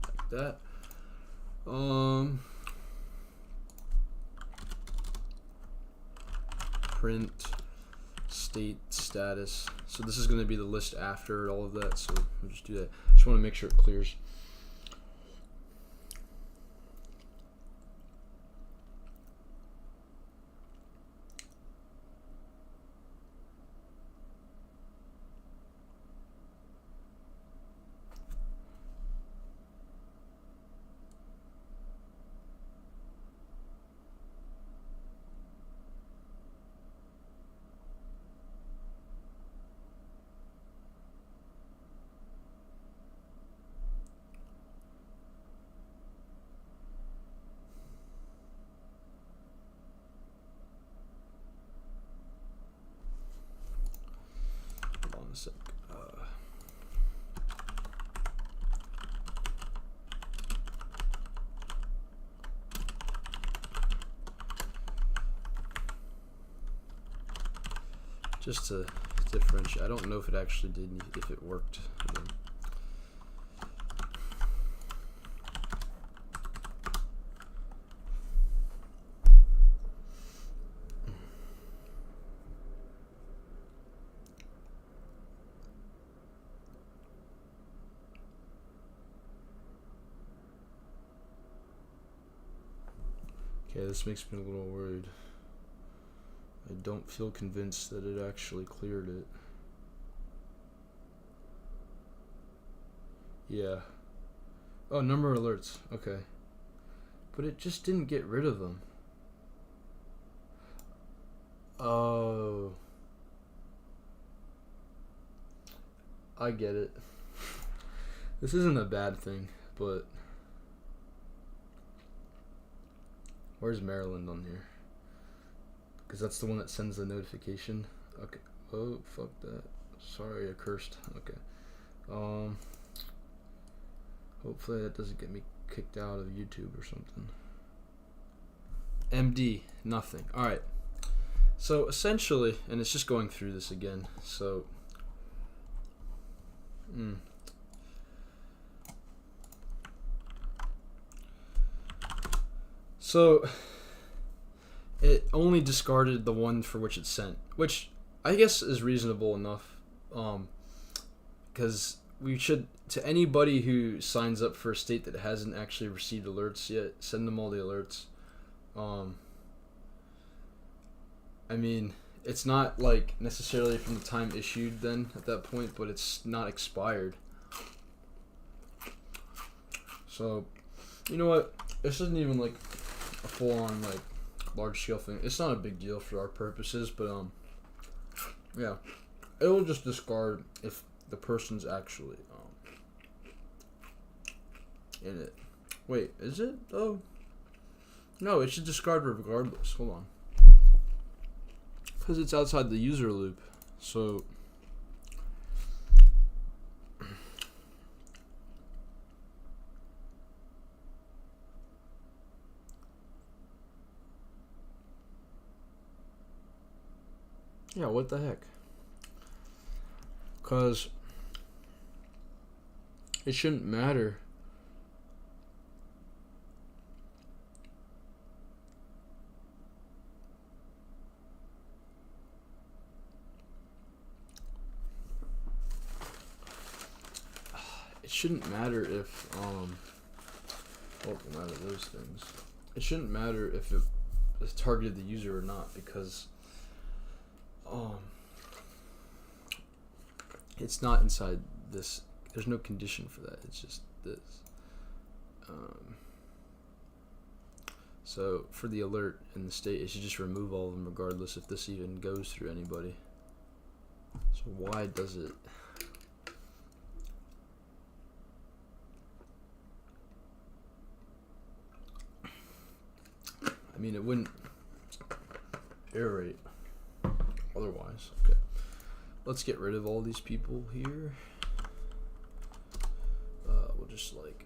Like that. Print state status. So this is going to be the list after all of that. So we'll just do that. Just want to make sure it clears. A sec. Just to differentiate, I don't know if it actually did, if it worked. Okay, this makes me a little worried. I don't feel convinced that it actually cleared it. Yeah. Oh, number of alerts. Okay. But it just didn't get rid of them. Oh. I get it. This isn't a bad thing, but... Where's Maryland on here? Because that's the one that sends the notification. Okay. Oh, fuck that. Sorry, I cursed. Okay. Hopefully that doesn't get me kicked out of YouTube or something. MD, nothing. Alright. So essentially, and it's just going through this again. So... So, it only discarded the one for which it sent, which I guess is reasonable enough, because we should, to anybody who signs up for a state that hasn't actually received alerts yet, send them all the alerts. I mean, it's not like necessarily from the time issued then at that point, but it's not expired. So, you know what? This isn't even like a full-on like large-scale thing. It's not a big deal for our purposes, but yeah, it will just discard if the person's actually in it. Wait, is it? Oh, no, it should discard regardless. Hold on, because it's outside the user loop. So yeah, what the heck? Because it shouldn't matter. It shouldn't matter if oh, none of those things. It shouldn't matter if it targeted the user or not, because it's not inside this. There's no condition for that. It's just this. So for the alert and the state, it should just remove all of them regardless if this even goes through anybody. So why does it? I mean, it wouldn't iterate otherwise. Okay, let's get rid of all these people here. We'll just like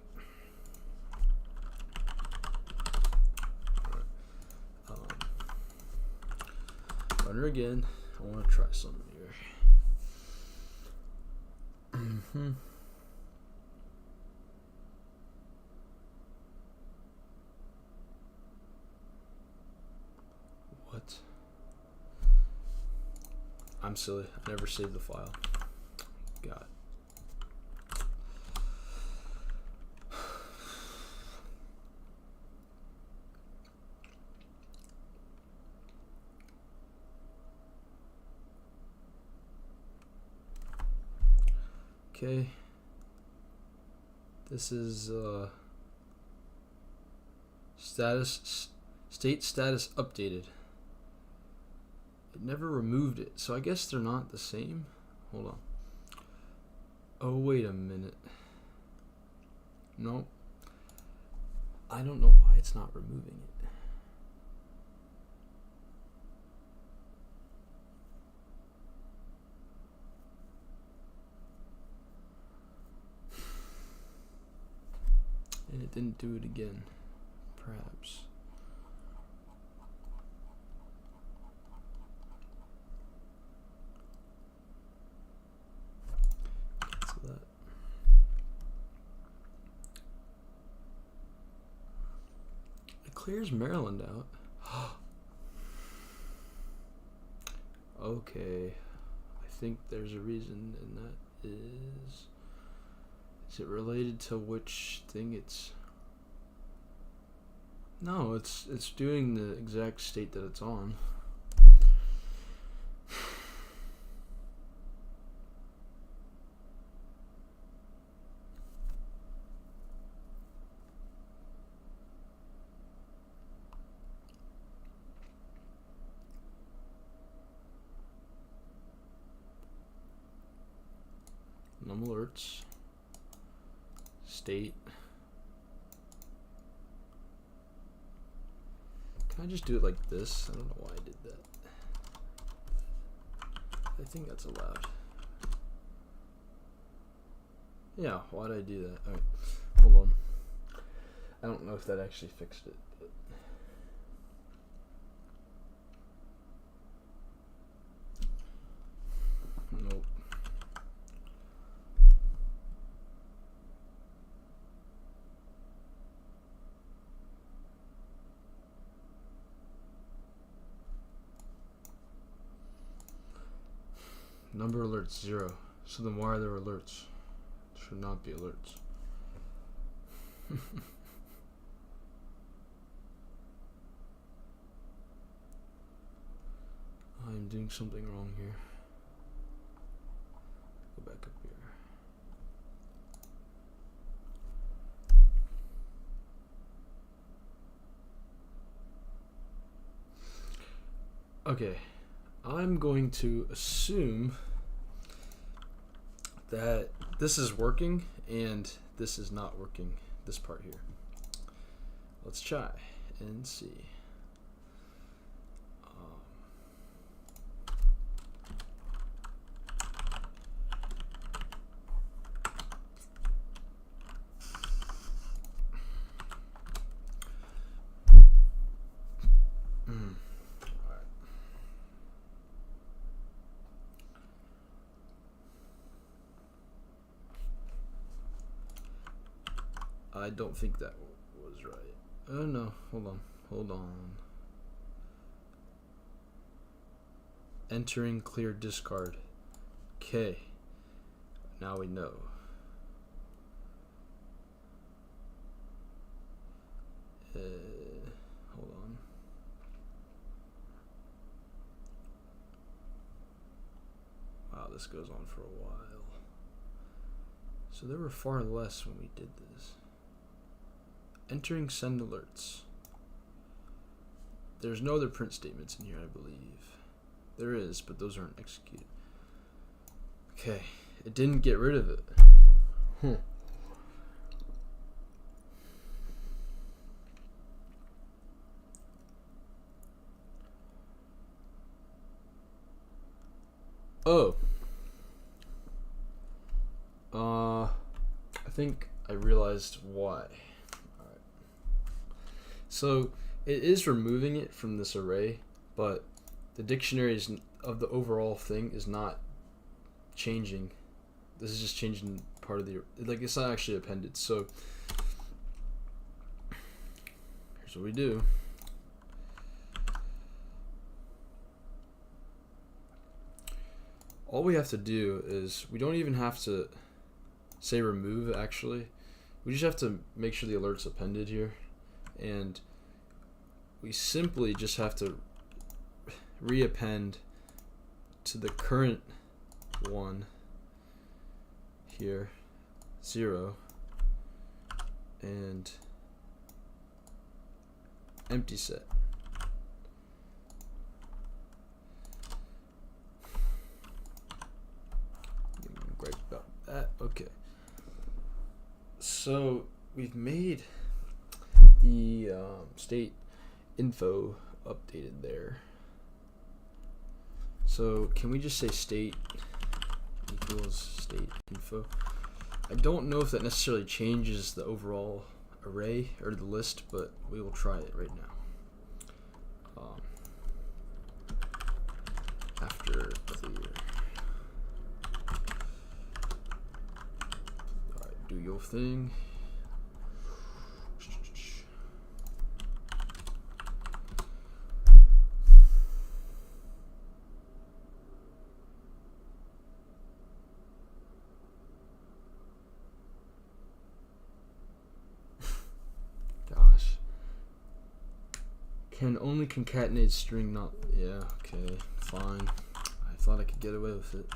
runner again. I want to try something here. What? I'm silly. I never saved the file. God. Okay. This is state status updated. It never removed it, so I guess they're not the same. Hold on. Oh, wait a minute. No. I don't know why it's not removing it. And it didn't do it again, perhaps. Cancel that. It clears Maryland out. Okay. I think there's a reason, and that is... Is it related to which thing it's... No, it's doing the exact state that it's on. Num alerts. State. Can I just do it like this? I don't know why I did that. I think that's allowed. Yeah, why did I do that? Alright, hold on. I don't know if that actually fixed it. But nope. Number alerts 0. So then why are there alerts? Should not be alerts. I'm doing something wrong here. Go back up here. Okay, I'm going to assume that this is working and this is not working, this part here. Let's try and see. I don't think that was right. Oh no, hold on. Entering clear discard. Okay. Now we know. Hold on. Wow, this goes on for a while. So there were far less when we did this. Entering send alerts. There's no other print statements in here, I believe. There is, but those aren't executed. Okay, it didn't get rid of it. Oh. I think I realized why. So it is removing it from this array, but the dictionary of the overall thing is not changing. This is just changing part of the, like, it's not actually appended. So here's what we do. All we have to do is, we don't even have to say remove, actually. We just have to make sure the alert's appended here. And we simply just have to reappend to the current one here, 0, and empty set. Right about that. Okay. So we've made the state info updated there. So can we just say state equals state info? I don't know if that necessarily changes the overall array or the list, but we will try it right now. After clear. Alright, do your thing. Can only concatenate string, not, yeah, okay, fine. I thought I could get away with it.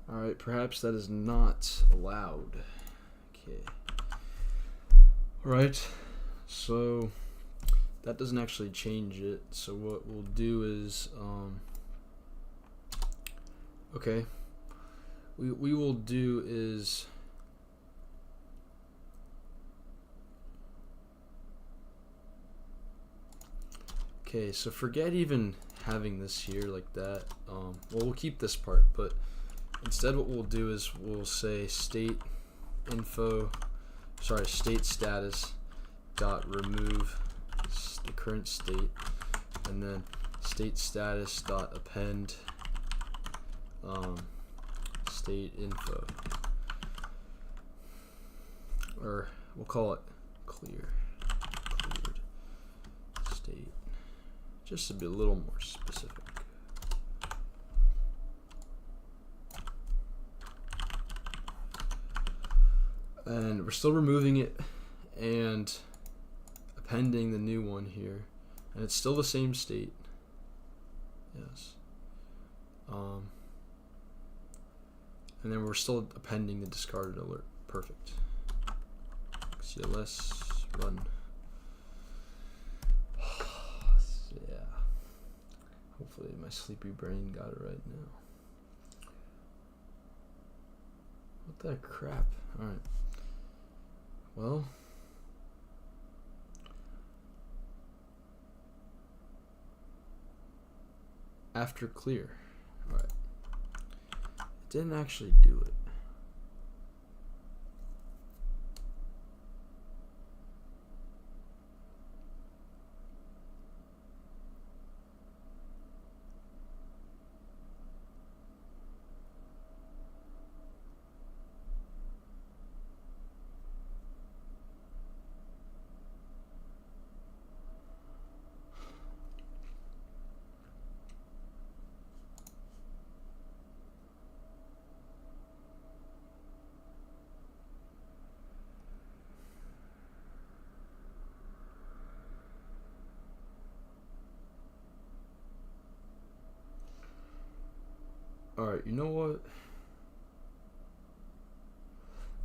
Alright, perhaps that is not allowed. Okay. Alright, so that doesn't actually change it. So what we'll do is, okay, we will do is, okay, so forget even having this here like that. Well, we'll keep this part, but instead what we'll do is we'll say state status dot remove the current state, and then state status dot append state info, or we'll call it cleared state, just to be a little more specific. And we're still removing it and appending the new one here, and it's still the same state. Yes. And then we're still appending the discarded alert. Perfect. CLS run. Yeah. Hopefully my sleepy brain got it right now. What the crap? All right. Well. After clear. Alright. It didn't actually do it. Alright, you know what?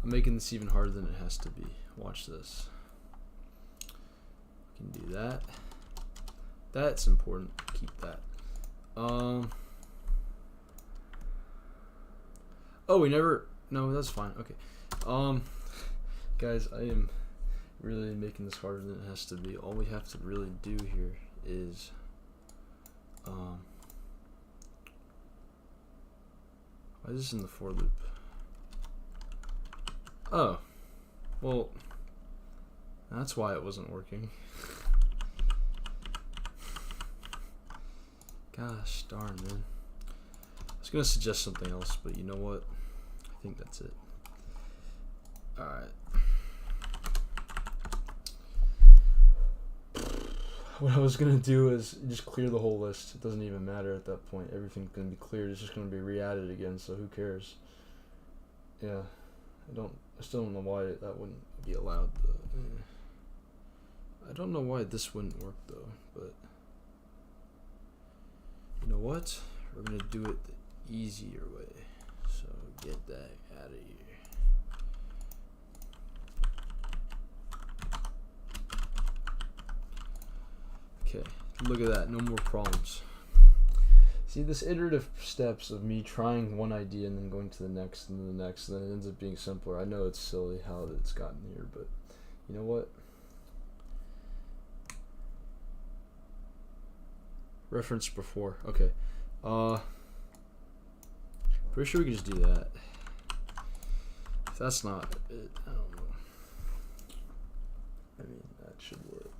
I'm making this even harder than it has to be. Watch this. We can do that. That's important. Keep that. Oh, we never. No, that's fine. Okay. Guys, I am really making this harder than it has to be. All we have to really do here is Why is this in the for loop? Oh, well, that's why it wasn't working. Gosh darn, man. I was gonna suggest something else, but you know what? I think that's it. Alright. What I was gonna do is just clear the whole list. It doesn't even matter at that point. Everything's gonna be cleared. It's just gonna be re-added again, so who cares? Yeah. I still don't know why that wouldn't be allowed. I don't know why this wouldn't work though, but you know what? We're gonna do it the easier way. So get that out of here. Okay, look at that, no more problems. See, this iterative steps of me trying one idea and then going to the next and the next, and then it ends up being simpler. I know it's silly how it's gotten here, but you know what? Reference before. Okay. Pretty sure we can just do that. If that's not it, I don't know. I mean, that should work.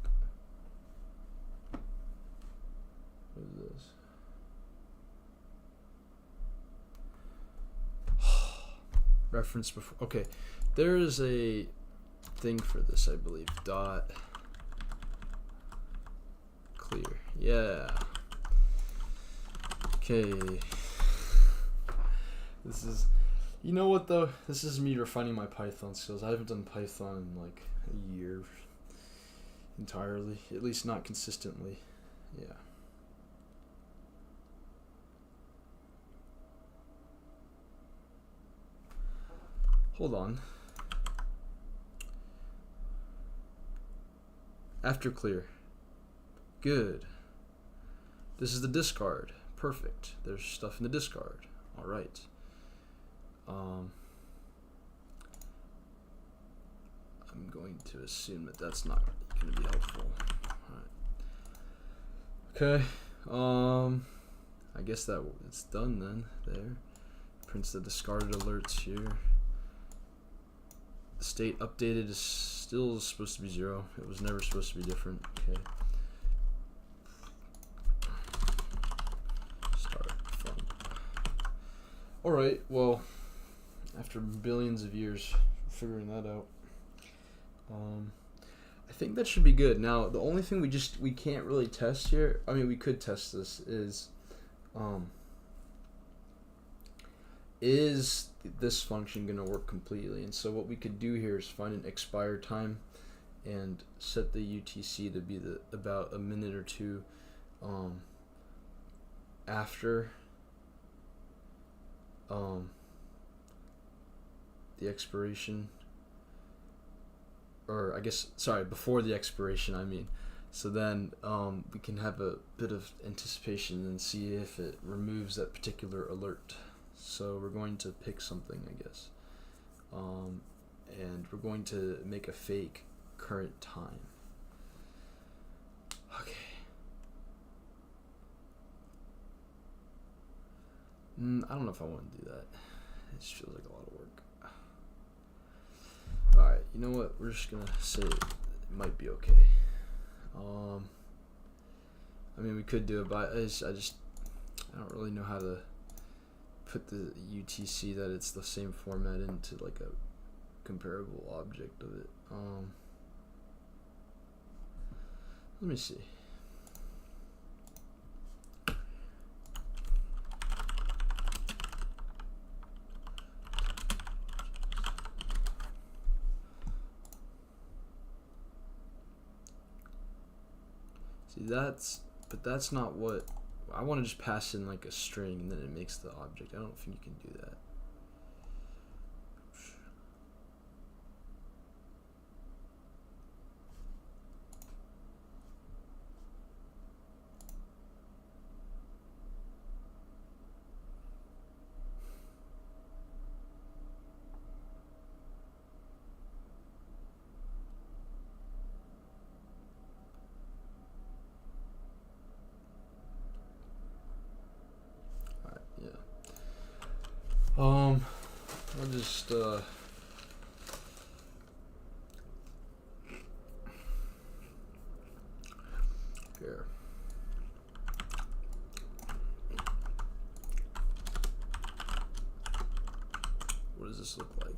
What is this? Reference before. Okay, there is a thing for this, I believe. Dot clear. Yeah. Okay. This is, you know what though? This is me refining my Python skills. I haven't done Python in like a year entirely, at least not consistently. Yeah. Hold on. After clear. Good. This is the discard. Perfect. There's stuff in the discard. All right. I'm going to assume that that's not going to be helpful. All right. Okay. I guess that it's done then. There. Prints the discarded alerts here. The state updated is still supposed to be 0. It was never supposed to be different. Okay. Start from. Alright, well, after billions of years figuring that out, I think that should be good. Now, the only thing we can't really test here, I mean, we could test this, is this function going to work completely? And so what we could do here is find an expire time and set the UTC to be about a minute or two after the expiration, or I guess, sorry, before the expiration, I mean. So then we can have a bit of anticipation and see if it removes that particular alert. So we're going to pick something, I guess, and we're going to make a fake current time. Okay. I don't know if I want to do that. It just feels like a lot of work. Alright, you know what? We're just going to say it might be okay. I mean, we could do it, but I don't really know how to put the UTC that it's the same format into like a comparable object of it. Let me see. See, that's not what I want to just pass in like a string and then it makes the object. I don't think you can do that. here. What does this look like?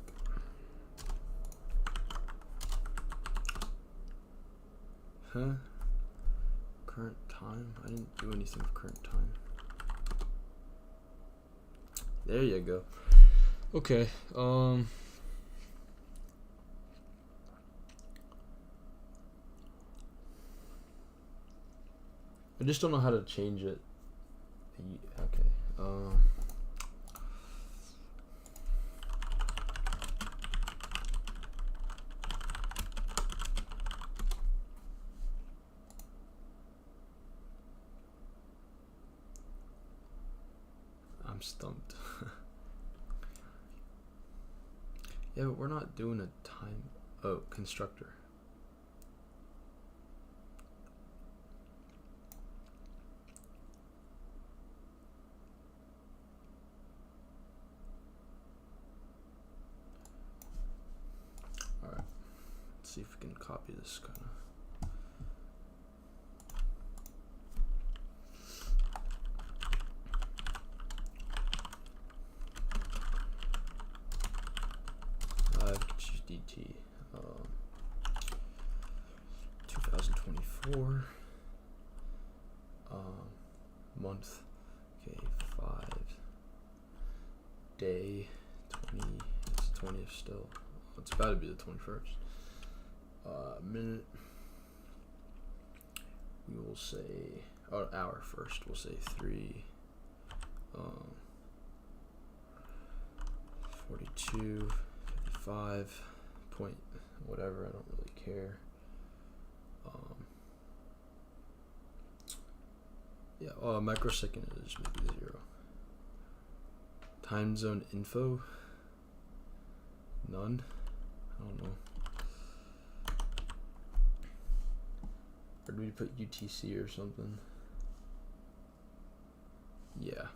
Huh? Current time? I didn't do anything with current time. There you go. Okay. I just don't know how to change it. Okay. I'm stumped. Yeah, but we're not doing a time. Oh, constructor. All right. Let's see if we can copy this kind of. DT 2024 month, okay, 5 day 20, it's the 20th still, it's about to be the 21st, minute, we will say, hour first, we'll say 3 42 55 point whatever, I don't really care. Yeah, microsecond is maybe 0. Time zone info, none. I don't know. Or do we put UTC or something? Yeah.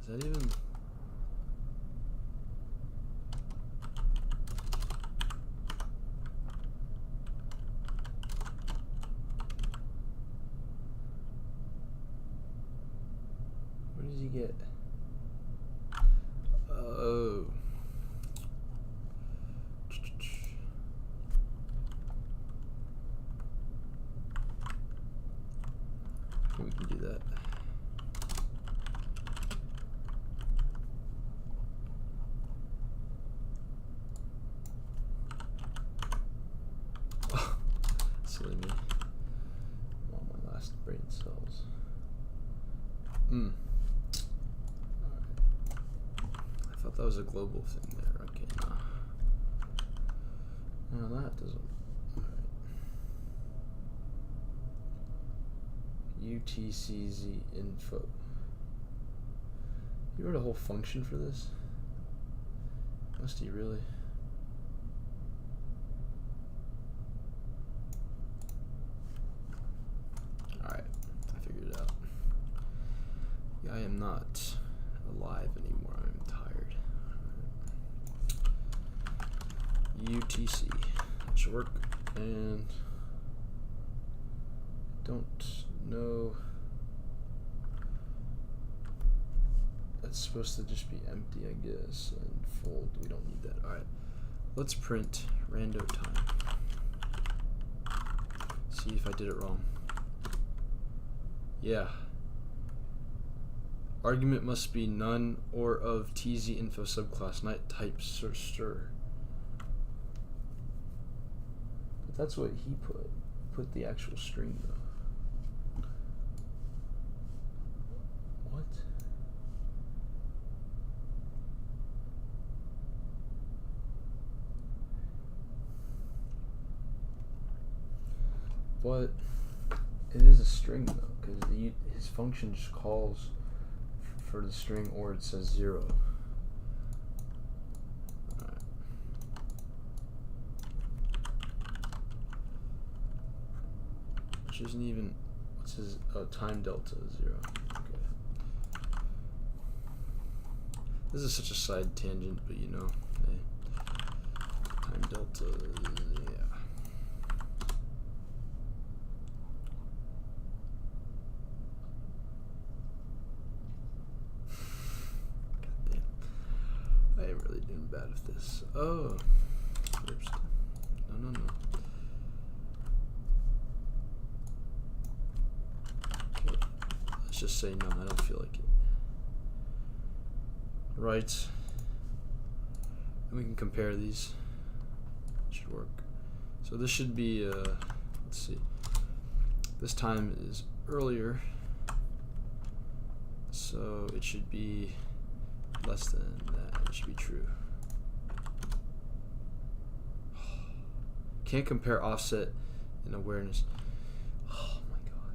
Is that even? What did he get? Oh. We can do that. Silly me. All my last brain cells. Alright. I thought that was a global thing there. Okay, nah. No, that doesn't. Alright. UTCZ info. You wrote a whole function for this? Must he really? Alright, I figured it out. Yeah, I am not alive anymore, I'm tired. UTC, that should work, and don't know, that's supposed to just be empty, I guess, and fold, we don't need that. Alright, let's print rando time. See if I did it wrong. Yeah. Argument must be none or of TZ info subclass, not type stir. But that's what he put. Put the actual string though. What? But it is a string though, because his function just calls for the string, or it says 0. Alright. Which isn't even. What's his time delta 0? Okay. This is such a side tangent, but you know, hey, time delta, yeah. God damn, I am really doing bad with this. Oh, oops. No. Okay, let's just say no. I don't feel like it. Right, and we can compare these. Should work. So this should be let's see, this time is earlier, so it should be less than that. It should be true. Can't compare offset and awareness. Oh my god.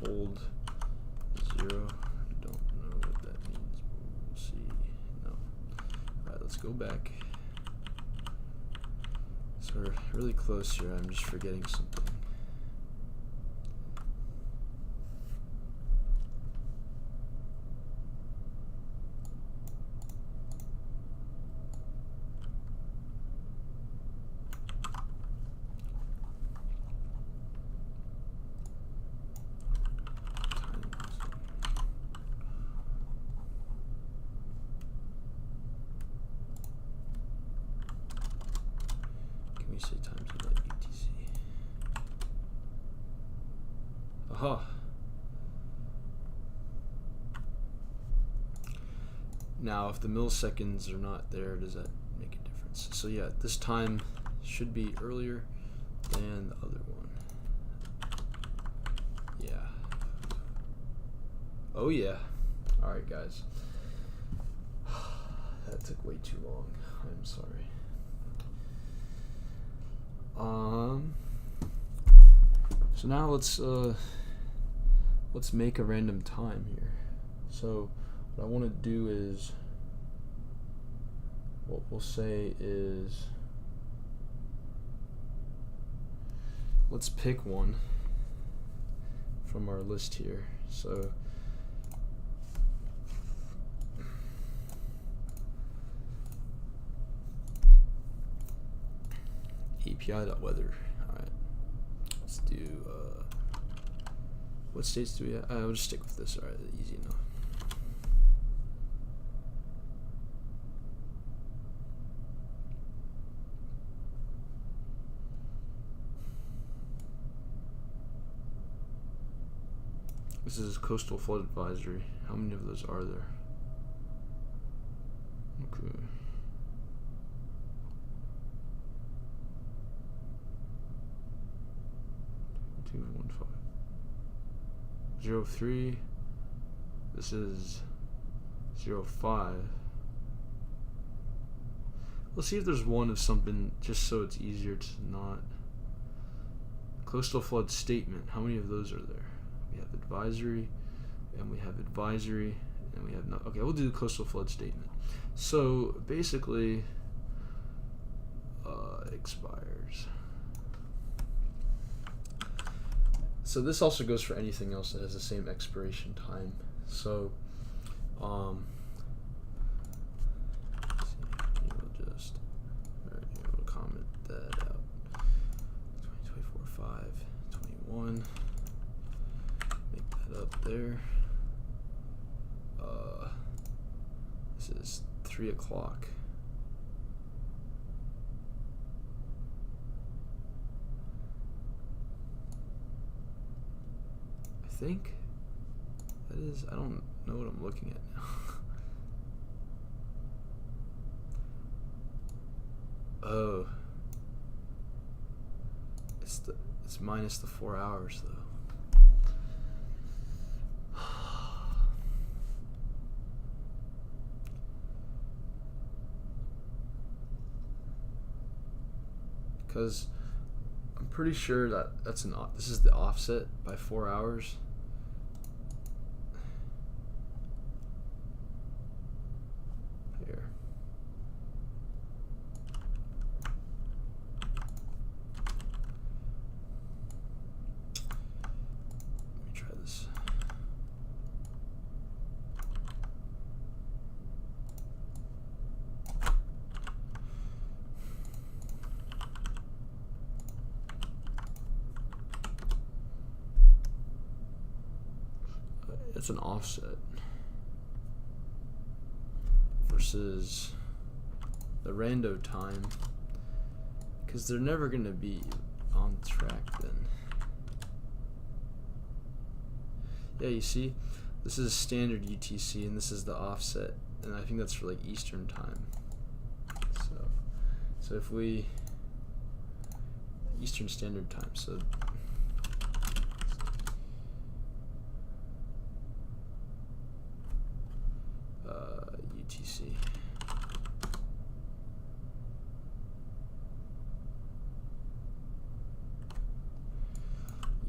Fold 0. I don't know what that means, but we'll see. No. Alright, let's go back. So we're really close here. I'm just forgetting something. We say times of that UTC. Aha. Now, if the milliseconds are not there, does that make a difference? So yeah, this time should be earlier than the other one. Yeah. Oh yeah. All right, guys. That took way too long. I'm sorry. So now let's make a random time here. So what I want to do is, what we'll say is, let's pick one from our list here. So API.weather. Alright. Let's do what states do we have? I'll just stick with this. Alright, easy enough. This is coastal flood advisory. How many of those are there? Okay. 03. This is 05. Let's see if there's one of something, just so it's easier to not. Coastal flood statement. How many of those are there? We have advisory, and we have advisory, and we have no. Okay, we'll do the coastal flood statement. So basically, expires. So this also goes for anything else that has the same expiration time. So, we'll just, alright, we'll comment that out. 2024 5 21. Make that up there. This is 3 o'clock. I think that is, I don't know what I'm looking at now. Oh, it's minus the 4 hours though. Because I'm pretty sure that that's this is the offset by 4 hours. Here. That's an offset versus the rando time, because they're never going to be on track then. Yeah, you see, this is standard UTC and this is the offset, and I think that's for like Eastern time. So if we Eastern Standard Time, so UTC.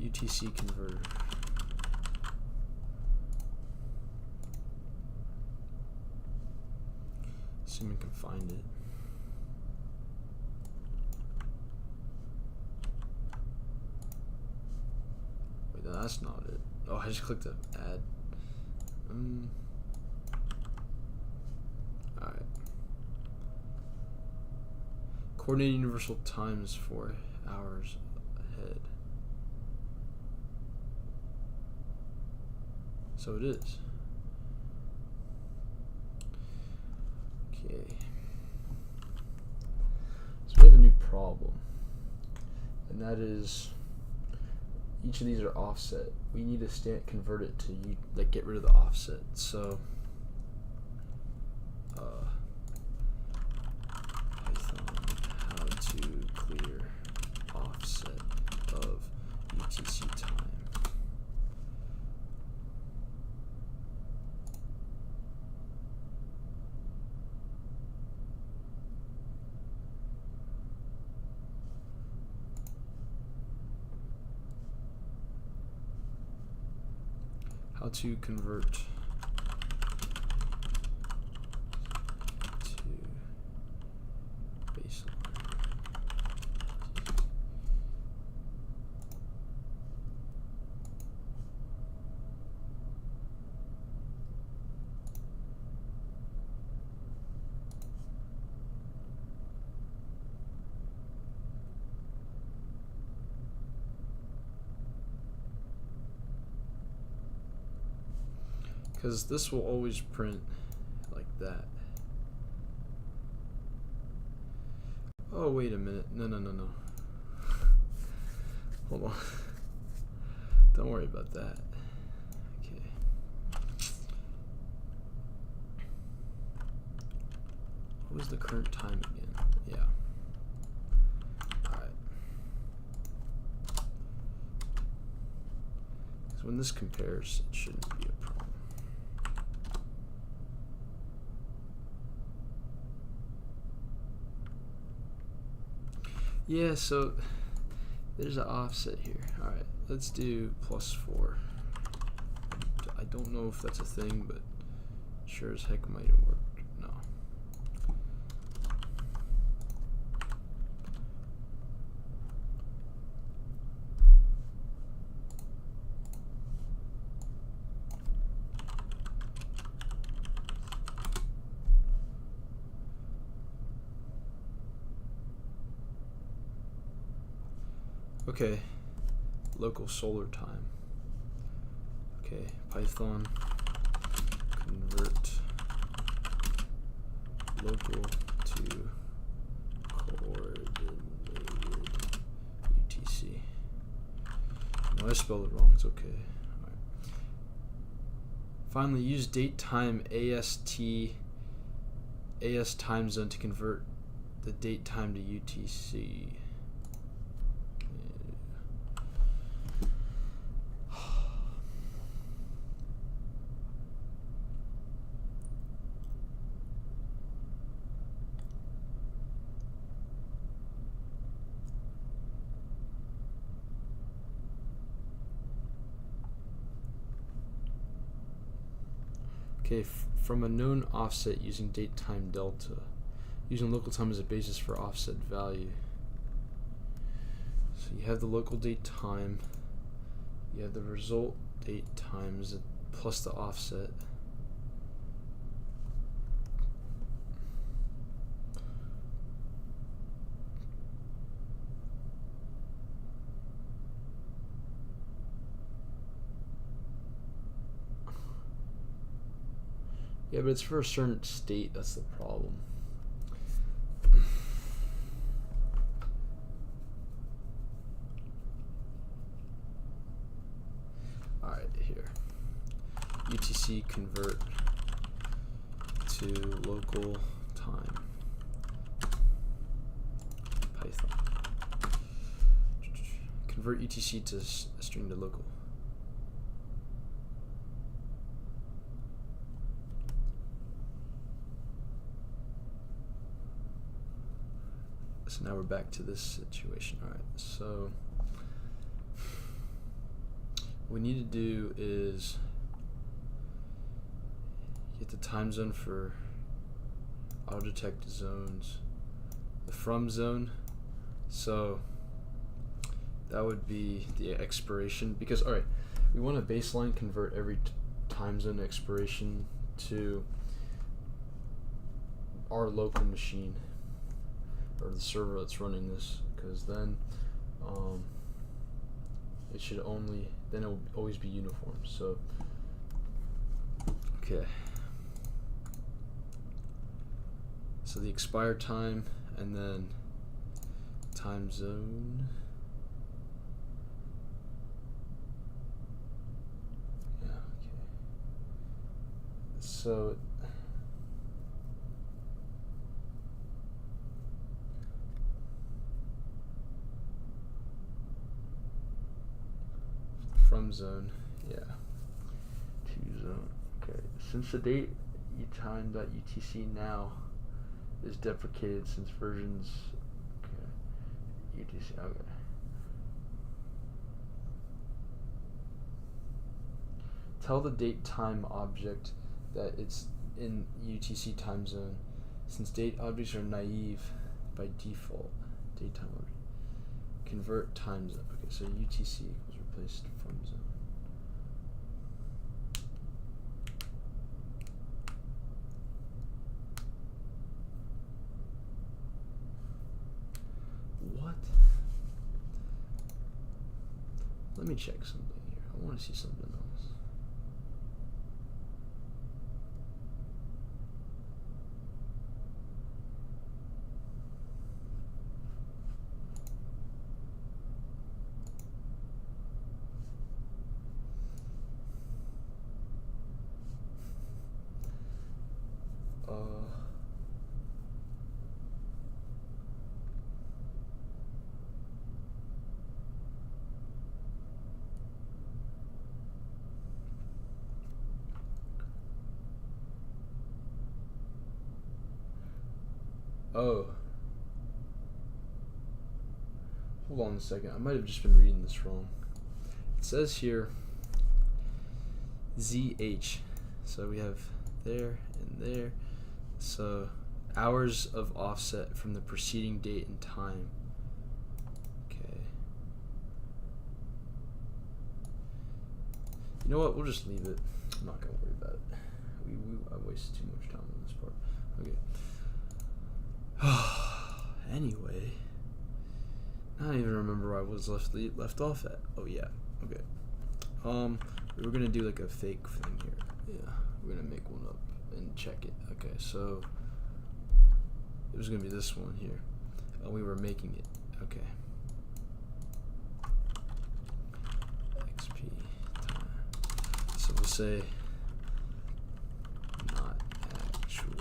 UTC converter. Assuming I can find it. Wait, no, that's not it. Oh, I just clicked the add. Alright. Coordinated universal time is 4 hours ahead. So it is. Okay. So we have a new problem. And that is each of these are offset. We need to convert it to like get rid of the offset. So Python how to clear offset of UTC time. How to convert to baseline. Because this will always print like that. Oh, wait a minute. No. Hold on. Don't worry about that. Okay. What was the current time again? Yeah. Alright. So when this compares, it shouldn't be a problem. Yeah, so there's an offset here. Alright, let's do +4. I don't know if that's a thing, but sure as heck might have worked. No. Okay, local solar time. Okay, Python convert local to coordinated UTC. No, I spelled it wrong, it's okay. All right. Finally, use date time AS time zone to convert the date time to UTC. Okay, from a known offset using date time delta, using local time as a basis for offset value. So you have the local date time, you have the result date times plus the offset. Yeah, but it's for a certain state. That's the problem. All right, here. UTC convert to local time. Python. Convert UTC to a string to local. So now we're back to this situation. All right, so what we need to do is get the time zone for auto detect zones, the from zone. So that would be the expiration, because all right, we want to baseline convert every time zone expiration to our local machine or the server that's running this, because then it should only, then it will always be uniform. So okay, so the expire time and then time zone. Yeah, okay. So from zone, yeah, to zone. Okay, since the date time.utc now is deprecated since versions, okay, UTC, okay. Tell the date time object that it's in UTC time zone, since date objects are naive by default. Date time object. Convert time zone. Okay, so UTC equals replaced from zone. What? Let me check something here. I want to see something else. Oh. Hold on a second. I might have just been reading this wrong. It says here ZH. So we have there and there. So hours of offset from the preceding date and time. Okay. You know what? We'll just leave it. I'm not going to worry about it. I wasted too much time on this part. Okay. Anyway, I don't even remember where I was left off at. Oh yeah. Okay. We were gonna do like a fake thing here. Yeah, we're gonna make one up and check it. Okay, so it was gonna be this one here, and we were making it. Okay. XP time. So we'll say not actual.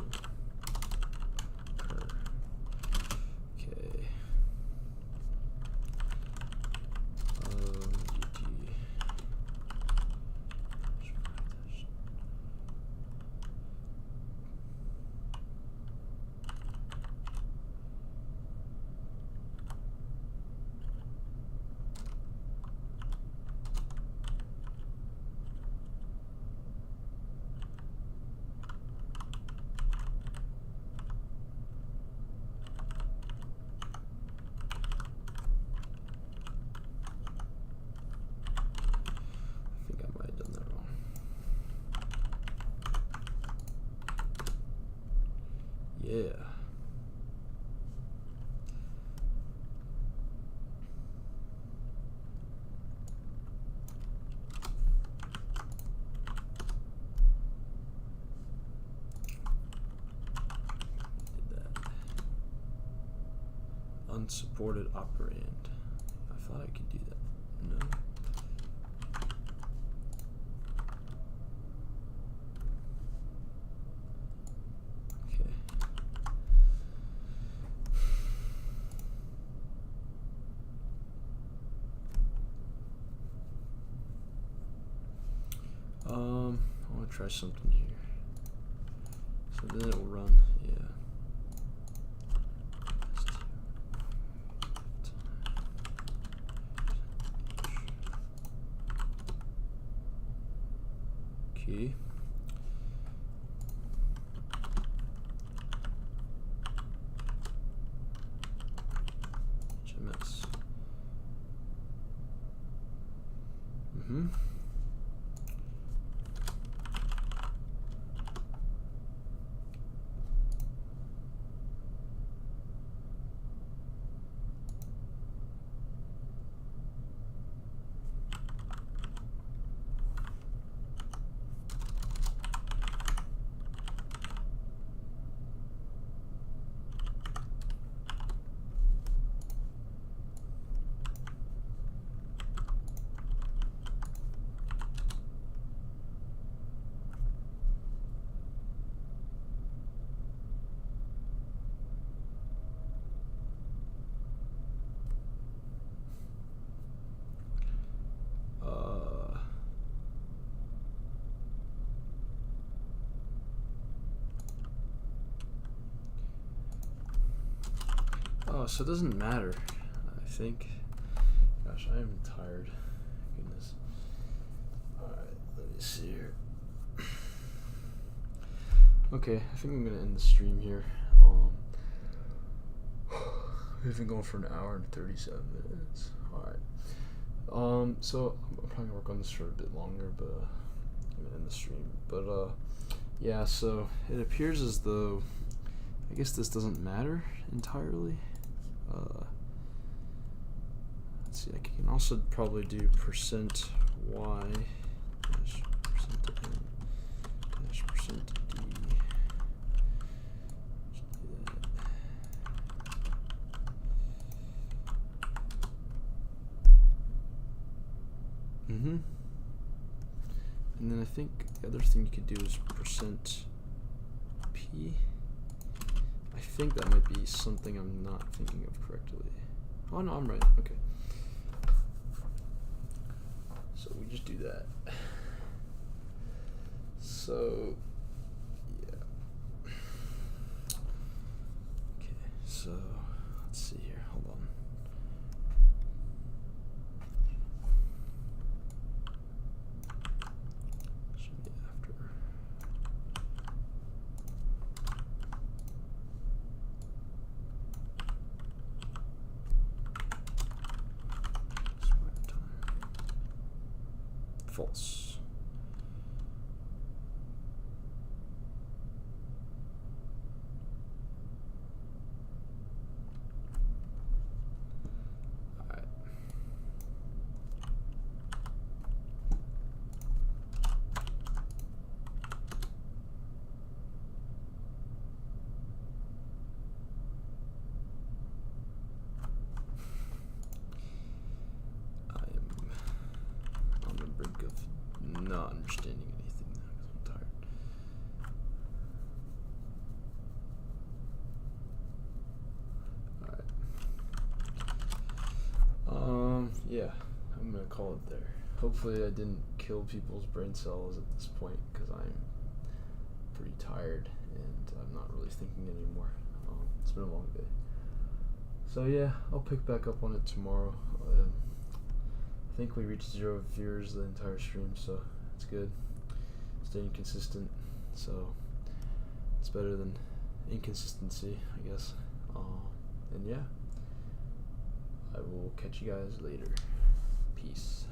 Yeah. unsupported operand. I thought I could do that. No. Okay. I want to try something here. So then it will run, yeah. Okay. HMS. Mm-hmm. Oh, so it doesn't matter, I think. Gosh, I am tired. Goodness. Alright, let me see here. Okay, I think I'm gonna end the stream here. We've been going for an hour and 37 minutes. Alright. So I'm probably gonna work on this for a bit longer, but I'm gonna end the stream. But yeah, so it appears as though I guess this doesn't matter entirely. Let's see, I can also probably do %y dash %n dash %d. Mm-hmm. And then I think the other thing you could do is %p. I think that might be something I'm not thinking of correctly. Oh no, I'm right. Okay. So we just do that. So yeah. Okay, so let's see here. Hold on. Should be after. False. All right. On the brink of not understanding anything now because I'm tired. Alright. Yeah, I'm gonna call it there. Hopefully I didn't kill people's brain cells at this point because I'm pretty tired and I'm not really thinking anymore. It's been a long day. So yeah, I'll pick back up on it tomorrow. I think we reached 0 viewers the entire stream, so it's good. Staying consistent, so it's better than inconsistency, I guess. And yeah, I will catch you guys later. Peace.